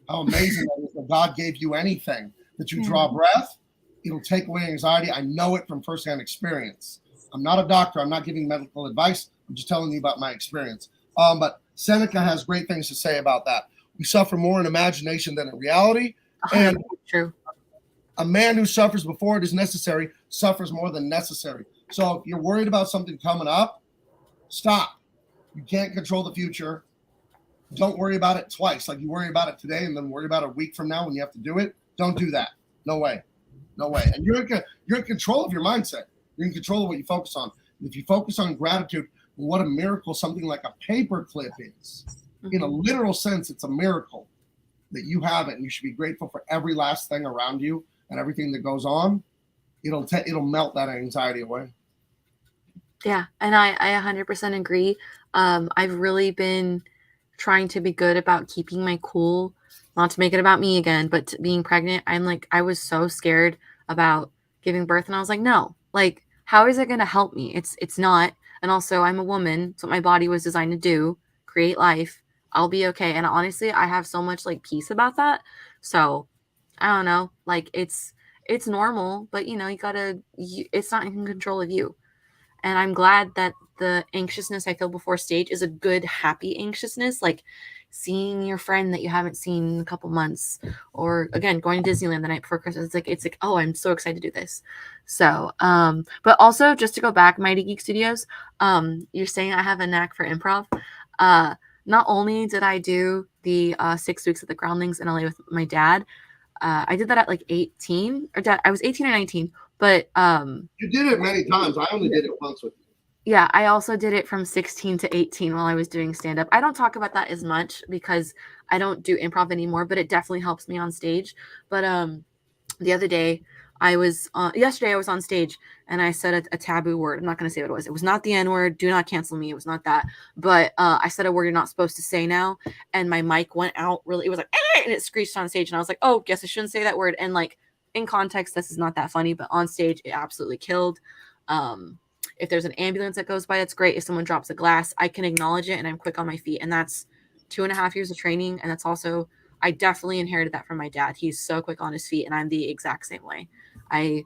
how amazing that is that God gave you anything, that you draw breath, it'll take away anxiety. I know it from firsthand experience. I'm not a doctor. I'm not giving medical advice. I'm just telling you about my experience. But Seneca has great things to say about that. We suffer more in imagination than in reality. And true. A man who suffers before it is necessary suffers more than necessary. So if you're worried about something coming up, stop. You can't control the future. Don't worry about it twice. Like you worry about it today and then worry about it a week from now when you have to do it. Don't do that. No way. No way. And you're in control of your mindset. You're in control of what you focus on. And if you focus on gratitude, what a miracle something like a paper clip is. In a literal sense, it's a miracle that you have it, and you should be grateful for every last thing around you and everything that goes on. It'll melt that anxiety away. Yeah, and I 100% agree. I've really been trying to be good about keeping my cool, not to make it about me again, but being pregnant. I was so scared about giving birth, and I was like, no, like, how is it going to help me? It's not. And also, I'm a woman. It's what my body was designed to do, create life. I'll be okay. And honestly, I have so much like peace about that. So I don't know, like it's normal, but it's not in control of you. And I'm glad that the anxiousness I feel before stage is a good, happy anxiousness, like seeing your friend that you haven't seen in a couple months, or again, going to Disneyland the night before Christmas. It's like, oh, I'm so excited to do this. So, but also just to go back, Mighty Geek Studios, you're saying I have a knack for improv. Not only did I do the 6 weeks at the Groundlings in LA with my dad, I did that at like 18, or I was 18 or 19. But you did it many times. I only did it once with you. Yeah, I also did it from 16 to 18 while I was doing stand-up. I don't talk about that as much because I don't do improv anymore, but it definitely helps me on stage. But the other day yesterday I was on stage and I said a taboo word. I'm not going to say what it was. It was not the N-word. Do not cancel me. It was not that. But I said a word you're not supposed to say now. And my mic went out really, it was like, and it screeched on stage. And I was like, oh, guess I shouldn't say that word. And like in context, this is not that funny, but on stage, it absolutely killed. If there's an ambulance that goes by, that's great. If someone drops a glass, I can acknowledge it and I'm quick on my feet. And that's 2.5 years of training. And that's also, I definitely inherited that from my dad. He's so quick on his feet and I'm the exact same way. I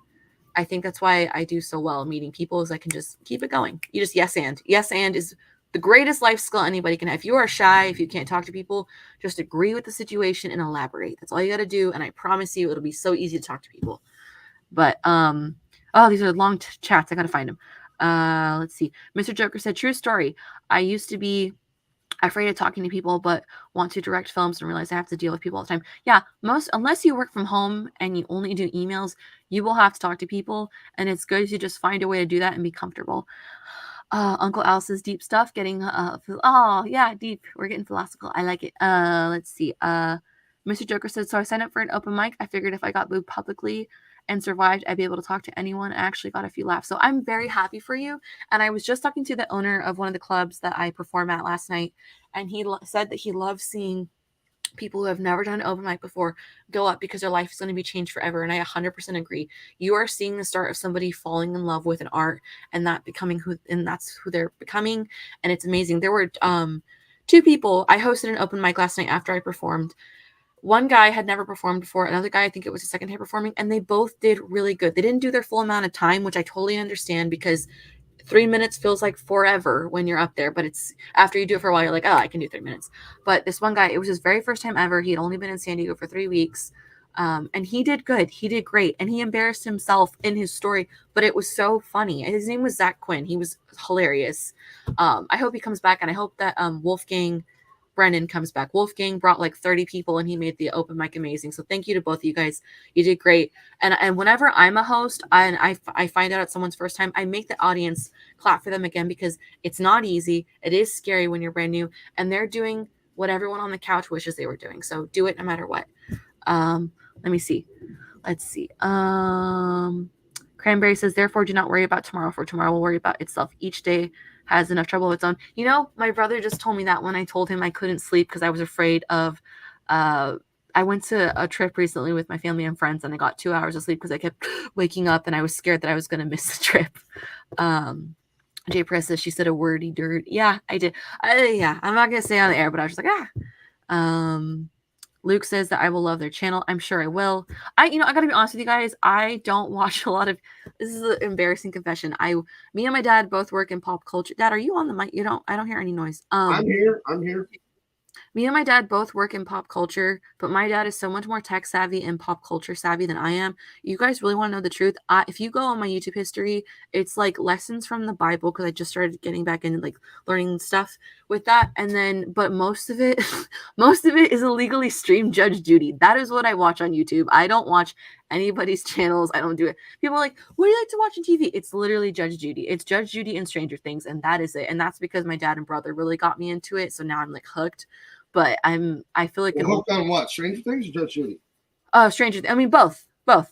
think that's why I do so well meeting people is I can just keep it going. You just yes and. Yes and is the greatest life skill anybody can have. If you are shy, if you can't talk to people, just agree with the situation and elaborate. That's all you got to do. And I promise you, it'll be so easy to talk to people. But oh, these are long chats. I got to find them. Let's see. Mr. Joker said, true story. I used to be afraid of talking to people, but want to direct films and realize I have to deal with people all the time. Yeah, unless you work from home and you only do emails, you will have to talk to people, and it's good to just find a way to do that and be comfortable. Uncle Alice's deep stuff getting oh yeah, deep. We're getting philosophical. I like it. Let's see. Mr. Joker said, so I signed up for an open mic. I figured if I got booed publicly and survived, I'd be able to talk to anyone. I actually got a few laughs. So I'm very happy for you. And I was just talking to the owner of one of the clubs that I perform at last night. And he said that he loves seeing people who have never done an open mic before go up because their life is going to be changed forever. And I 100% agree. You are seeing the start of somebody falling in love with an art and that's who they're becoming. And it's amazing. There were 2 people. I hosted an open mic last night after I performed. One guy had never performed before. Another guy, I think it was his second time performing, and they both did really good. They didn't do their full amount of time, which I totally understand because 3 minutes feels like forever when you're up there. But it's after you do it for a while, you're like, oh, I can do 3 minutes. But this one guy, it was his very first time ever. He had only been in San Diego for 3 weeks. And he did good. He did great. And he embarrassed himself in his story, but it was so funny. His name was Zach Quinn. He was hilarious. I hope he comes back, and I hope that Wolfgang Brennan comes back. Wolfgang brought like 30 people and he made the open mic amazing. So thank you to both of you guys. You did great. And whenever I'm a host and I find out it's someone's first time, I make the audience clap for them again because it's not easy. It is scary when you're brand new and they're doing what everyone on the couch wishes they were doing. So do it no matter what. Let me see. Let's see. Cranberry says, therefore, do not worry about tomorrow, for tomorrow will worry about itself. Each day has enough trouble of its own. You know, my brother just told me that when I told him I couldn't sleep because I was afraid of, I went to a trip recently with my family and friends and I got 2 hours of sleep because I kept waking up and I was scared that I was going to miss the trip. Jay Press says, she said a wordy dirt. Yeah, I did. Yeah, I'm not going to say on the air, but I was just like, Luke says that I will love their channel. I'm sure I will. I got to be honest with you guys. I don't watch a lot of, this is an embarrassing confession. Me and my dad both work in pop culture. Dad, are you on the mic? I don't hear any noise. I'm here. Me and my dad both work in pop culture, but my dad is so much more tech savvy and pop culture savvy than I am. You guys really want to know the truth? If you go on my YouTube history, it's like lessons from the Bible because I just started getting back into like learning stuff with that. And then, but most of it is illegally streamed Judge Judy. That is what I watch on YouTube. I don't watch anybody's channels. I don't do it. People are like, what do you like to watch on TV? It's literally Judge Judy. It's Judge Judy and Stranger Things, and that is it. And that's because my dad and brother really got me into it. So now I'm like hooked. But I feel like hooked on what? Stranger Things or Judge Judy? Stranger Things. I mean both. but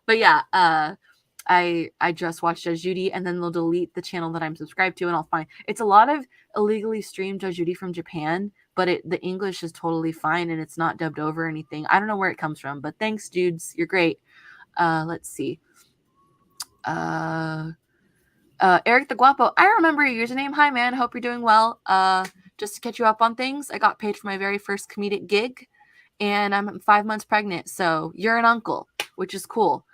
yeah, I just watched Judge Judy, and then they'll delete the channel that I'm subscribed to, and I'll find it's a lot of illegally streamed Judge Judy from Japan, but the English is totally fine and it's not dubbed over or anything. I don't know where it comes from, but thanks, dudes. You're great. Let's see. Eric the Guapo, I remember your username. Hi, man. Hope you're doing well. Just to catch you up on things, I got paid for my very first comedic gig, and I'm 5 months pregnant. So you're an uncle, which is cool.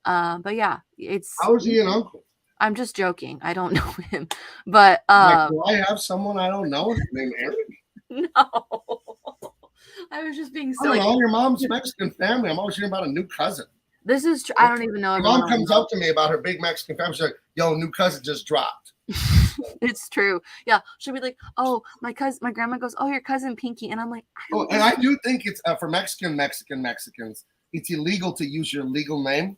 But yeah, it's. How is he an uncle? I'm just joking. I don't know him, but do I have someone I don't know named Eric? No, I was just being silly. I don't know. Your mom's Mexican family. I'm always hearing about a new cousin. This is true. I don't even know. Your mom comes up to me about her big Mexican family. She's like, yo, new cousin just dropped. It's true. Yeah. She'll be like, oh, my grandma goes, oh, your cousin Pinky. And I'm like, I do think it's for Mexicans, it's illegal to use your legal name.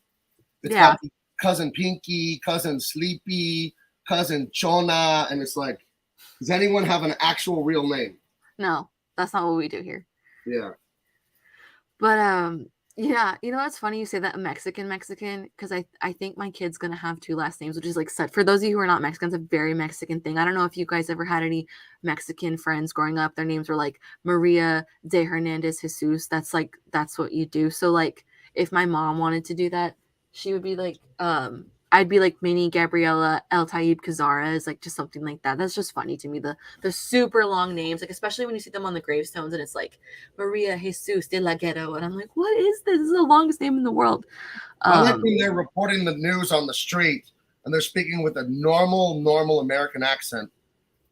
It's got cousin Pinky, cousin Sleepy, cousin Chona, and it's like, does anyone have an actual real name? No, that's not what we do here. Yeah. But yeah, you know what's funny you say that Mexican because I think my kid's gonna have 2 last names, which is like set for those of you who are not Mexicans, a very Mexican thing. I don't know if you guys ever had any Mexican friends growing up. Their names were like Maria de Hernandez Jesus. That's what you do. So like if my mom wanted to do that, she would be like I'd be like Minnie Gabriela El Taib Kazara is like just something like that. That's just funny to me. The super long names, like especially when you see them on the gravestones and it's like Maria Jesus de la Ghetto, and I'm like, what is this? This is the longest name in the world. I like when they're reporting the news on the street and they're speaking with a normal American accent,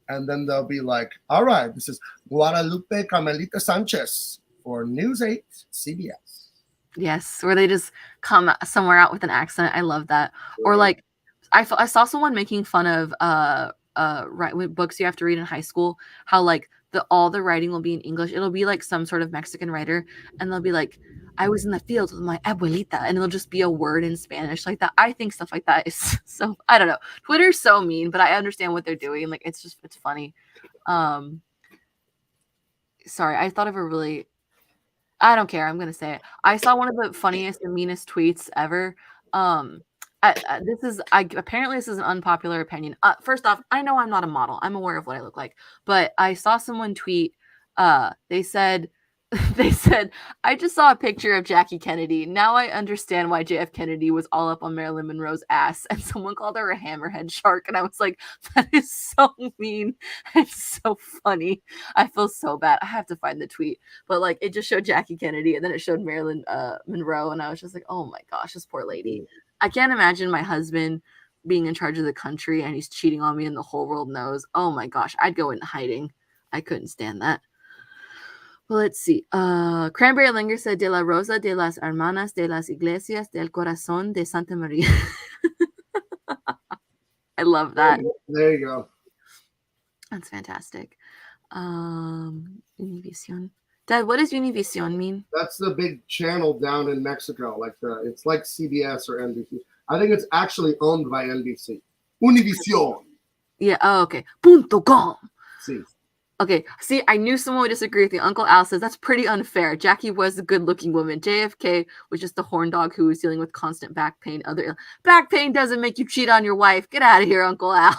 and then they'll be like, "All right, this is Guadalupe Carmelita Sanchez for News 8 CBS." Yes, where they just come somewhere out with an accent. I love that. Or like, I saw someone making fun of books you have to read in high school. How like all the writing will be in English. It'll be like some sort of Mexican writer, and they'll be like, "I was in the field with my abuelita," and it'll just be a word in Spanish like that. I think stuff like that is so. I don't know. Twitter's so mean, but I understand what they're doing. Like it's funny. Sorry, I thought of a really. I don't care. I'm gonna say it. I saw one of the funniest and meanest tweets ever. Apparently this is an unpopular opinion. First off, I know I'm not a model. I'm aware of what I look like, but I saw someone tweet. They said, I just saw a picture of Jackie Kennedy. Now I understand why JF Kennedy was all up on Marilyn Monroe's ass, and someone called her a hammerhead shark, and I was like, that is so mean and so funny. I feel so bad. I have to find the tweet, but like it just showed Jackie Kennedy, and then it showed Marilyn Monroe, and I was just like, oh my gosh, this poor lady. I can't imagine my husband being in charge of the country and he's cheating on me and the whole world knows. Oh my gosh, I'd go into hiding. I couldn't stand that. Well, let's see. Cranberry Linger said de la Rosa de las Hermanas de las Iglesias del Corazón de Santa Maria. I love that. There you go. That's fantastic. Univision. Dad, what does Univision mean? That's the big channel down in Mexico. It's like CBS or NBC. I think it's actually owned by NBC. Univision. Yeah. Oh, okay. Punto com. See. Okay, see, I knew someone would disagree with me. Uncle Al says that's pretty unfair. Jackie was a good-looking woman. JFK was just the horn dog who was dealing with constant back pain. Back pain doesn't make you cheat on your wife. Get out of here, Uncle Al.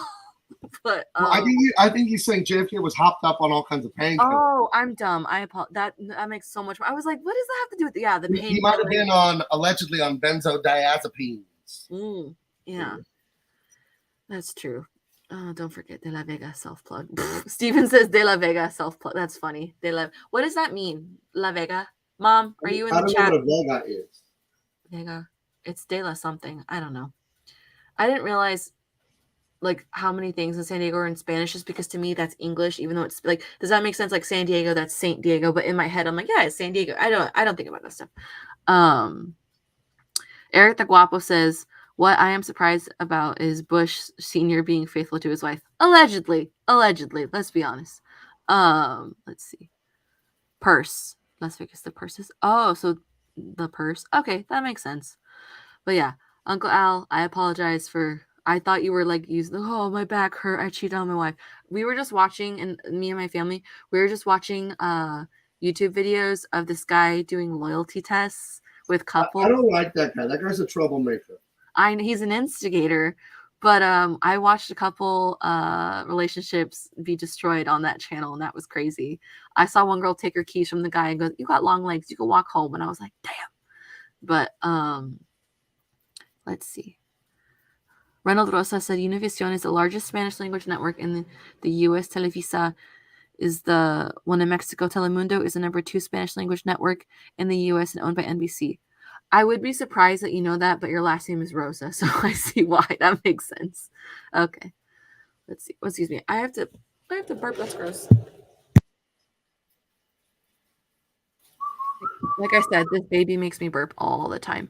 But I think he's saying JFK was hopped up on all kinds of painkillers. Oh, I'm dumb. I apologize. That makes so much. I was like, what does that have to do with the pain? He might have been allegedly on benzodiazepines. Yeah, that's true. Don't forget De La Vega self-plug. Steven says De La Vega self-plug. That's funny. What does that mean? La Vega? Mom, are you in the chat? I don't know what a Vega is. Vega. It's De La something. I don't know. I didn't realize like how many things in San Diego are in Spanish just because to me that's English, even though it's like, does that make sense? Like San Diego, that's Saint Diego. But in my head, I'm like, yeah, it's San Diego. I don't think about that stuff. Eric the Guapo says, what I am surprised about is Bush Sr. being faithful to his wife. Allegedly. Let's be honest. Let's see. Purse. Las Vegas, the purses. Oh, so the purse. Okay, that makes sense. But yeah, Uncle Al, I apologize I thought you were like using, my back hurt. I cheated on my wife. We were just watching, and me and my family, we were just watching YouTube videos of this guy doing loyalty tests with couples. I don't like that guy. That guy's a troublemaker. He's an instigator, but I watched a couple relationships be destroyed on that channel, and that was crazy. I saw one girl take her keys from the guy and go, "You got long legs, you can walk home," and I was like, "Damn." But let's see. Reynold Rosa said Univision is the largest Spanish language network in the U.S. Televisa is the one in Mexico. Telemundo is the number 2 Spanish language network in the U.S. and owned by NBC. I would be surprised that you know that, but your last name is Rosa, so I see why. That makes sense. Okay. Let's see. Excuse me. I have to burp. That's gross. Like I said, this baby makes me burp all the time.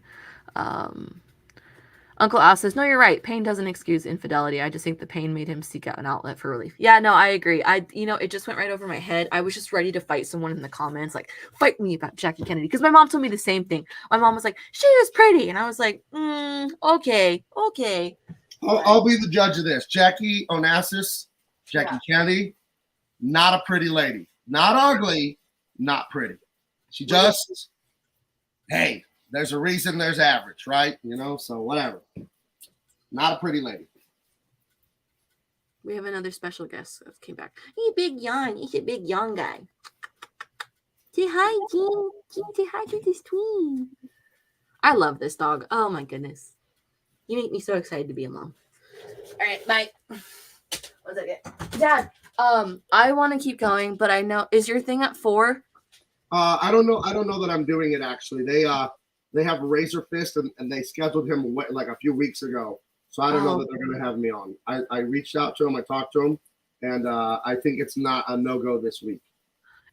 Uncle Al says, no, you're right. Pain doesn't excuse infidelity. I just think the pain made him seek out an outlet for relief. Yeah, no, I agree. It just went right over my head. I was just ready to fight someone in the comments, like, fight me about Jackie Kennedy. Because my mom told me the same thing. My mom was like, she was pretty. And I was like, okay. I'll be the judge of this. Jackie Onassis, Jackie Kennedy, not a pretty lady. Not ugly, not pretty. She just, hey, there's a reason there's average, right? You know, so whatever. Not a pretty lady. We have another special guest that came back. Hey, big yawn. He's a big yawn guy. Say hi, Jean. Jean, say hi to this tween. I love this dog. Oh my goodness. You make me so excited to be a mom. All right, bye. What's that get? Dad, I want to keep going, but I know, is your thing at 4? I don't know. I don't know that I'm doing it actually. They have a Razor Fist and they scheduled him like a few weeks ago. So I don't know that they're going to have me on. I reached out to him. I talked to him, and I think it's not a no-go this week.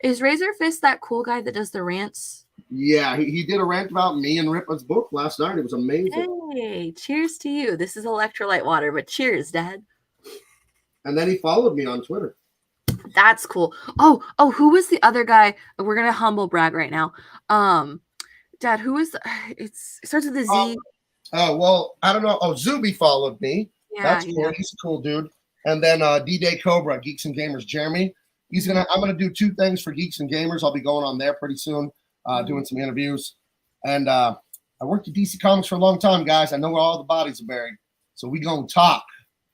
Is Razor Fist that cool guy that does the rants? Yeah, he did a rant about me and Ripa's book last night. It was amazing. Hey, cheers to you. This is electrolyte water, but cheers, Dad. And then he followed me on Twitter. That's cool. Oh, who was the other guy? We're gonna humble brag right now. Dad, who is? It starts with a Z. Oh, well, I don't know. Oh, Zuby followed me. Yeah, that's cool. Yeah. He's a cool dude. And then D-Day Cobra, Geeks and Gamers, Jeremy. I'm gonna do 2 things for Geeks and Gamers. I'll be going on there pretty soon, doing some interviews. And I worked at DC Comics for a long time, guys. I know where all the bodies are buried. So we gonna talk.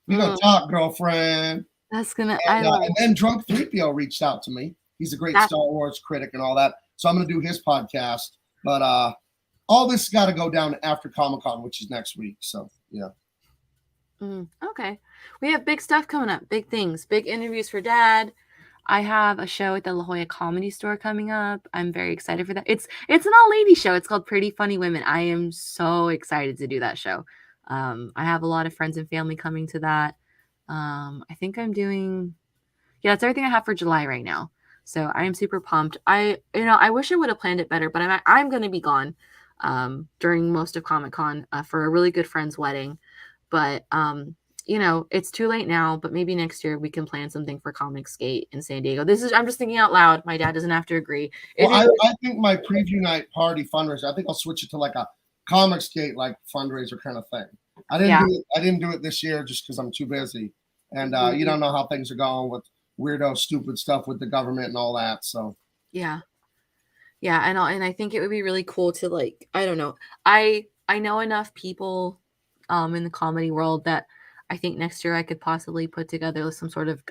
We gonna talk, girlfriend. That's gonna. And then Drunk 3PO reached out to me. He's a great Star Wars critic and all that. So I'm gonna do his podcast. But all this got to go down after Comic-Con, which is next week. So, yeah. Okay. We have big stuff coming up. Big things. Big interviews for Dad. I have a show at the La Jolla Comedy Store coming up. I'm very excited for that. It's an all-lady show. It's called Pretty Funny Women. I am so excited to do that show. I have a lot of friends and family coming to that. I think I'm doing... Yeah, that's everything I have for July right now. So I am super pumped. I wish I would have planned it better, but I'm going to be gone during most of Comic-Con for a really good friend's wedding. But, it's too late now, but maybe next year we can plan something for Comic Skate in San Diego. I'm just thinking out loud. My dad doesn't have to agree. Well, I think my preview night party fundraiser, I think I'll switch it to like a Comic Skate like fundraiser kind of thing. I didn't do it this year just because I'm too busy. And you don't know how things are going with weirdo, stupid stuff with the government and all that. So yeah, and I think it would be really cool to like, I don't know. I know enough people in the comedy world that I think next year I could possibly put together some sort of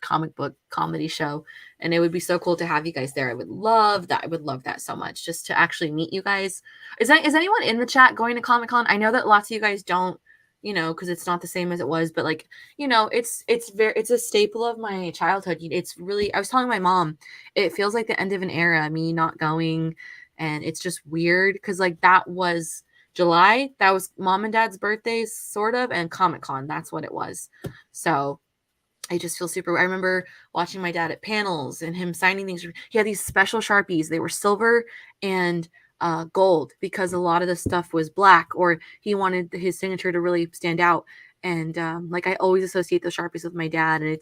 comic book comedy show, and it would be so cool to have you guys there. I would love that. I would love that so much, just to actually meet you guys. Is anyone in the chat going to Comic-Con? I know that lots of you guys don't, because it's not the same as it was, but like, it's a staple of my childhood. It's really, I was telling my mom, it feels like the end of an era, me not going, and it's just weird because like that was July, that was Mom and Dad's birthdays sort of, and Comic-Con, that's what it was. So I just feel super, I remember watching my dad at panels and him signing things. He had these special Sharpies. They were silver and gold because a lot of the stuff was black, or he wanted his signature to really stand out. And like I always associate those Sharpies with my dad, and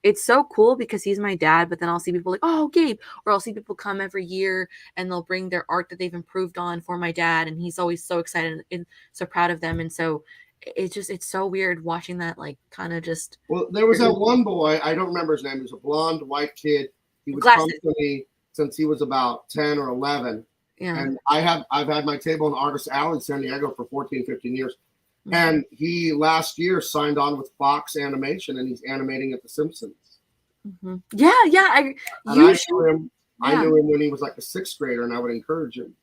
it's so cool because he's my dad. But then I'll see people like, oh, Gabe, or I'll see people come every year and they'll bring their art that they've improved on for my dad, and he's always so excited and so proud of them. And so it's so weird watching that, like, kind of just. Well, there was that one boy, I don't remember his name. He was a blonde white kid. He would come to me since he was about 10 or 11. Yeah. And I've had my table in Artist Alley, San Diego for 14, 15 years. Mm-hmm. And he last year signed on with Fox Animation, and he's animating at The Simpsons. Mm-hmm. Yeah. I knew him when he was like a 6th grader, and I would encourage him.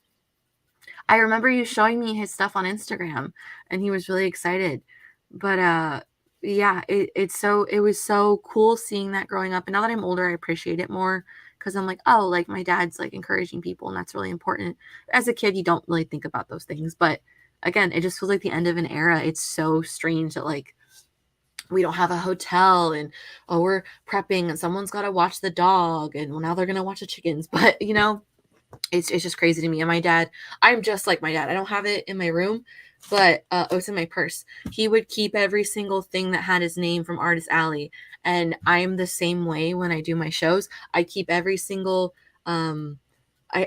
I remember you showing me his stuff on Instagram, and he was really excited. But it was so cool seeing that growing up. And now that I'm older, I appreciate it more. Because I'm like, oh, like my dad's like encouraging people, and that's really important. As a kid, you don't really think about those things. But again, it just feels like the end of an era. It's so strange that like we don't have a hotel, and we're prepping, and someone's got to watch the dog, and now they're gonna watch the chickens. But it's just crazy to me. And my dad, I'm just like my dad. I don't have it in my room, but it's in my purse. He would keep every single thing that had his name from Artist Alley. And I'm the same way when I do my shows. I keep every single, I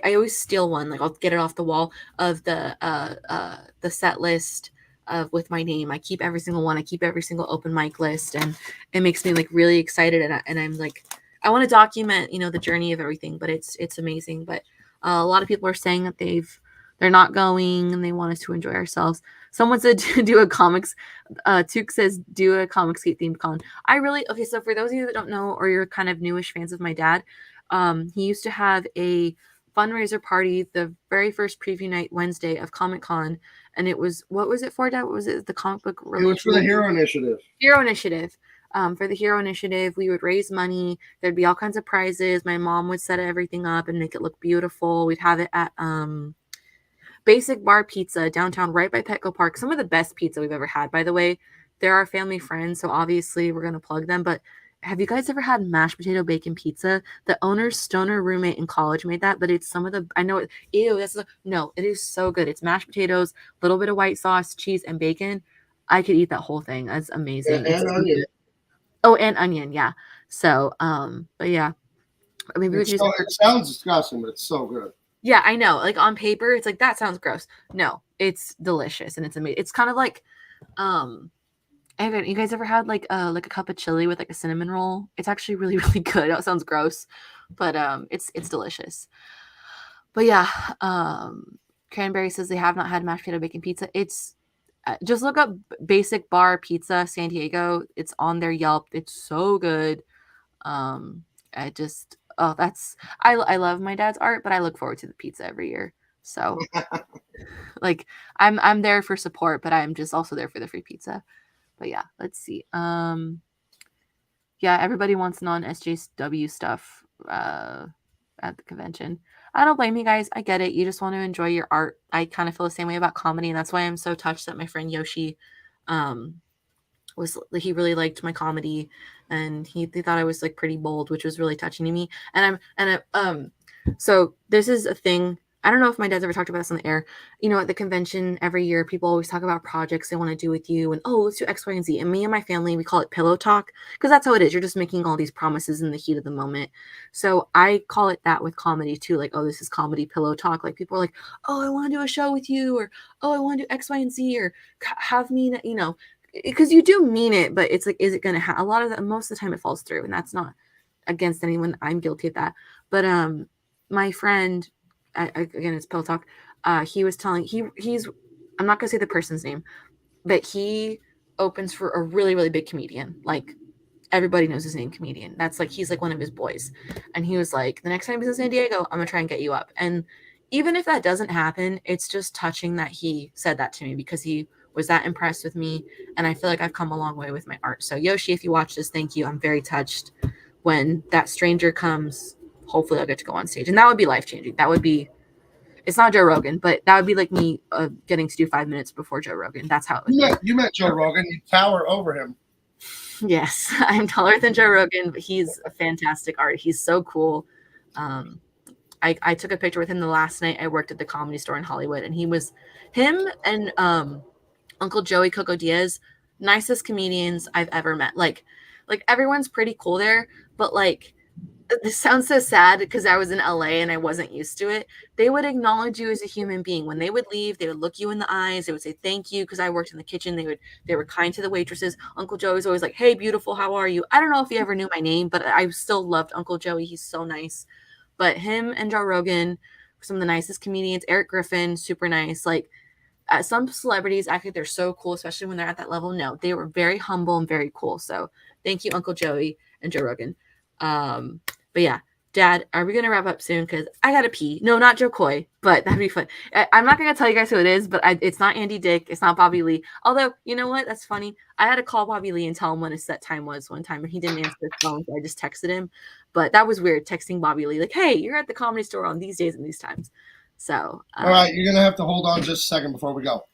always steal one. Like I'll get it off the wall of the set list, with my name. I keep every single one. I keep every single open mic list, and it makes me like really excited. And I'm like, I want to document, you know, the journey of everything. But it's amazing. But a lot of people are saying that they're not going and they want us to enjoy ourselves. Someone said to do a comics. Took says do a Comicsgate themed con. I really okay. So for those of you that don't know, or you're kind of newish fans of my dad, he used to have a fundraiser party the very first preview night Wednesday of Comic Con, and it was, what was it for, Dad? What was it? The comic book It was for the Hero Initiative. Hero Initiative. For the Hero Initiative, we would raise money. There'd be all kinds of prizes. My mom would set everything up and make it look beautiful. We'd have it at Basic Bar Pizza downtown, right by Petco Park. Some of the best pizza we've ever had, by the way. They're our family friends, so obviously we're gonna plug them. But have you guys ever had mashed potato bacon pizza? The owner's stoner roommate in college made that, but it's some of the, I know it, ew, no, it is so good. It's mashed potatoes, a little bit of white sauce, cheese, and bacon. I could eat that whole thing. That's amazing. And onion. Oh, and onion, yeah. So, but yeah, maybe we It sounds disgusting, but it's so good. Yeah, I know. Like on paper, it's like that sounds gross. No, it's delicious and it's amazing. It's kind of like, you guys ever had like a cup of chili with like a cinnamon roll? It's actually really, really good. That sounds gross, but it's delicious. But yeah, Cranberry says they have not had mashed potato bacon pizza. It's just look up Basic Bar Pizza San Diego. It's on their Yelp. It's so good. I love my dad's art, but I look forward to the pizza every year. So like I'm there for support, but I'm just also there for the free pizza. But yeah, let's see. Yeah, everybody wants non-SJW stuff at the convention. I don't blame you guys. I get it. You just want to enjoy your art. I kind of feel the same way about comedy, and that's why I'm so touched that my friend Yoshi he really liked my comedy, and he thought I was like pretty bold, which was really touching to me. So this is a thing. I don't know if my dad's ever talked about this on the air. You know, at the convention every year, people always talk about projects they want to do with you, and oh, let's do X, Y, and Z. And me and my family, we call it pillow talk because that's how it is. You're just making all these promises in the heat of the moment. So I call it that with comedy too. Like, oh, this is comedy pillow talk. Like people are like, oh, I want to do a show with you, or oh, I want to do X, Y, and Z, or have me, you know. Because you do mean it, but it's like, is it going to happen? A lot of that, most of the time it falls through, and that's not against anyone. I'm guilty of that. But my friend, again, it's pill talk. He was telling he's I'm not going to say the person's name, but he opens for a really, really big comedian. Like everybody knows his name, comedian. That's like, he's like one of his boys. And he was like, the next time he's in San Diego, I'm going to try and get you up. And even if that doesn't happen, it's just touching that he said that to me because he was that impressed with me, and I feel like I've come a long way with my art. So Yoshi, if you watch this, thank you. I'm very touched. When that stranger comes, hopefully I'll get to go on stage, and that would be life-changing. That would be, it's not Joe Rogan, but that would be like me getting to do 5 minutes before Joe Rogan. That's how it would You met Joe Rogan. You tower over him. Yes, I'm taller than Joe Rogan, but he's a fantastic art. He's so cool. I took a picture with him the last night I worked at the Comedy Store in Hollywood, and him and Uncle Joey Coco Diaz, nicest comedians I've ever met. Like everyone's pretty cool there, but like, this sounds so sad because I was in LA and I wasn't used to it. They would acknowledge you as a human being. When they would leave, they would look you in the eyes. They would say thank you because I worked in the kitchen. They were kind to the waitresses. Uncle Joey's always like, hey, beautiful, how are you? I don't know if he ever knew my name, but I still loved Uncle Joey. He's so nice. But him and Joe Rogan, some of the nicest comedians. Eric Griffin, super nice. Like, some celebrities act like they're so cool, especially when they're at that level. No, they were very humble and very cool. So thank you, Uncle Joey and Joe Rogan. But yeah, Dad, are we going to wrap up soon? Because I got to pee. No, not Joe Coy, but that'd be fun. I'm not going to tell you guys who it is, but it's not Andy Dick. It's not Bobby Lee. Although, you know what? That's funny. I had to call Bobby Lee and tell him when his set time was one time, and he didn't answer his phone, so I just texted him. But that was weird, texting Bobby Lee, like, hey, you're at the Comedy Store on these days and these times. So. All right, you're going to have to hold on just a second before we go.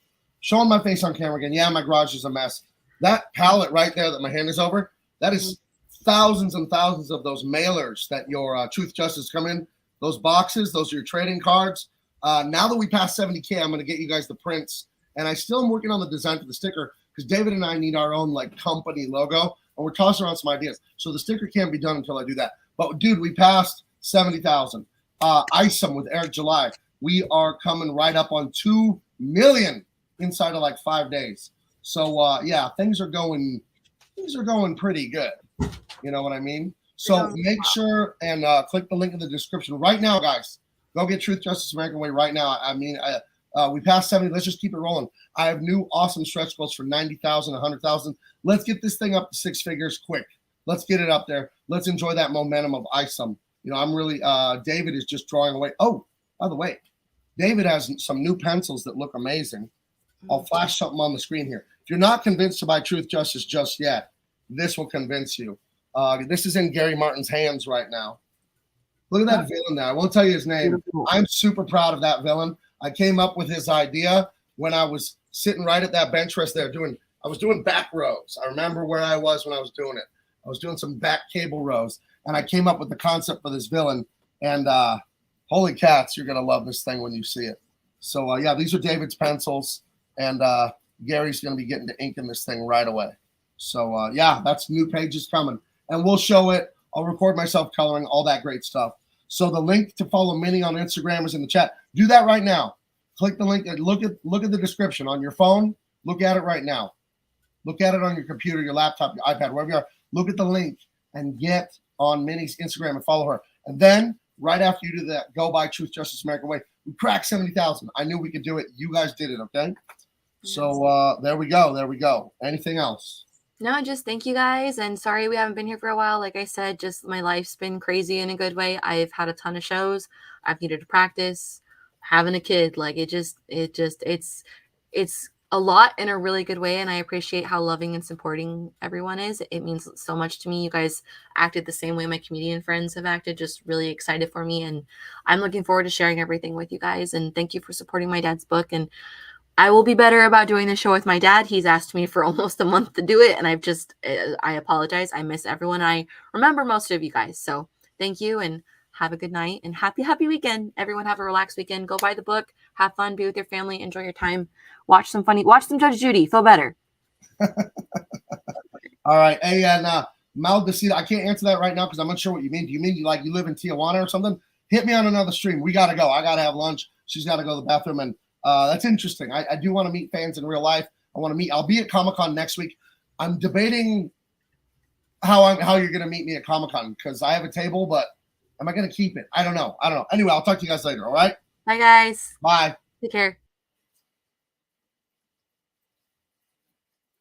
Showing my face on camera again. Yeah, my garage is a mess. That pallet right there that my hand is over, that is thousands and thousands of those mailers that your Truth Justice come in. Those boxes, those are your trading cards. Now that we passed 70K, I'm going to get you guys the prints. And I still am working on the design for the sticker because David and I need our own like company logo. And we're tossing around some ideas. So the sticker can't be done until I do that. But dude, we passed 70,000. Isom with Eric July. We are coming right up on 2 million inside of like 5 days. So yeah, things are going pretty good. You know what I mean? So make sure and click the link in the description right now, guys. Go get Truth, Justice, American Way right now. I mean, we passed 70. Let's just keep it rolling. I have new awesome stretch goals for 90,000, 100,000. Let's get this thing up to 6 figures quick. Let's get it up there. Let's enjoy that momentum of ISOM. You know, I'm really, David is just drawing away. Oh, by the way, David has some new pencils that look amazing. I'll flash something on the screen here. If you're not convinced to buy Truth, Justice just yet, this will convince you. This is in Gary Martin's hands right now. Look at that villain there. I won't tell you his name. I'm super proud of that villain. I came up with his idea when I was sitting right at that bench rest there I was doing back rows. I remember where I was when I was doing it. I was doing some back cable rows, and I came up with the concept for this villain. And holy cats, you're going to love this thing when you see it. So yeah, these are David's pencils, and Gary's going to be getting to inking this thing right away. So yeah, that's new pages coming, and we'll show it. I'll record myself coloring, all that great stuff. So the link to follow Minnie on Instagram is in the chat. Do that right now. Click the link and look at the description on your phone. Look at it right now. Look at it on your computer, your laptop, your iPad, wherever you are. Look at the link and get on Minnie's Instagram and follow her. And then right after you do that, go buy Truth, Justice, American Way. We cracked 70,000. I knew we could do it. You guys did it, okay? So there we go. There we go. Anything else? No, just thank you guys. And sorry we haven't been here for a while. Like I said, just my life's been crazy in a good way. I've had a ton of shows. I've needed to practice. Having a kid, like it's a lot in a really good way. And I appreciate how loving and supporting everyone is. It means so much to me. You guys acted the same way my comedian friends have acted, just really excited for me. And I'm looking forward to sharing everything with you guys. And thank you for supporting my dad's book. And I will be better about doing the show with my dad. He's asked me for almost a month to do it. And I apologize. I miss everyone. I remember most of you guys. So thank you and have a good night and happy weekend. Everyone have a relaxed weekend. Go buy the book, have fun, be with your family, enjoy your time. Watch some Judge Judy. Feel better. All right. Hey, and Maldecida, I can't answer that right now because I'm not sure what you mean. Do you mean you live in Tijuana or something? Hit me on another stream. We got to go. I got to have lunch. She's got to go to the bathroom. And that's interesting. I do want to meet fans in real life. I'll be at Comic-Con next week. I'm debating how you're going to meet me at Comic-Con because I have a table, but am I going to keep it? I don't know. Anyway, I'll talk to you guys later. All right. Bye, guys. Bye. Take care.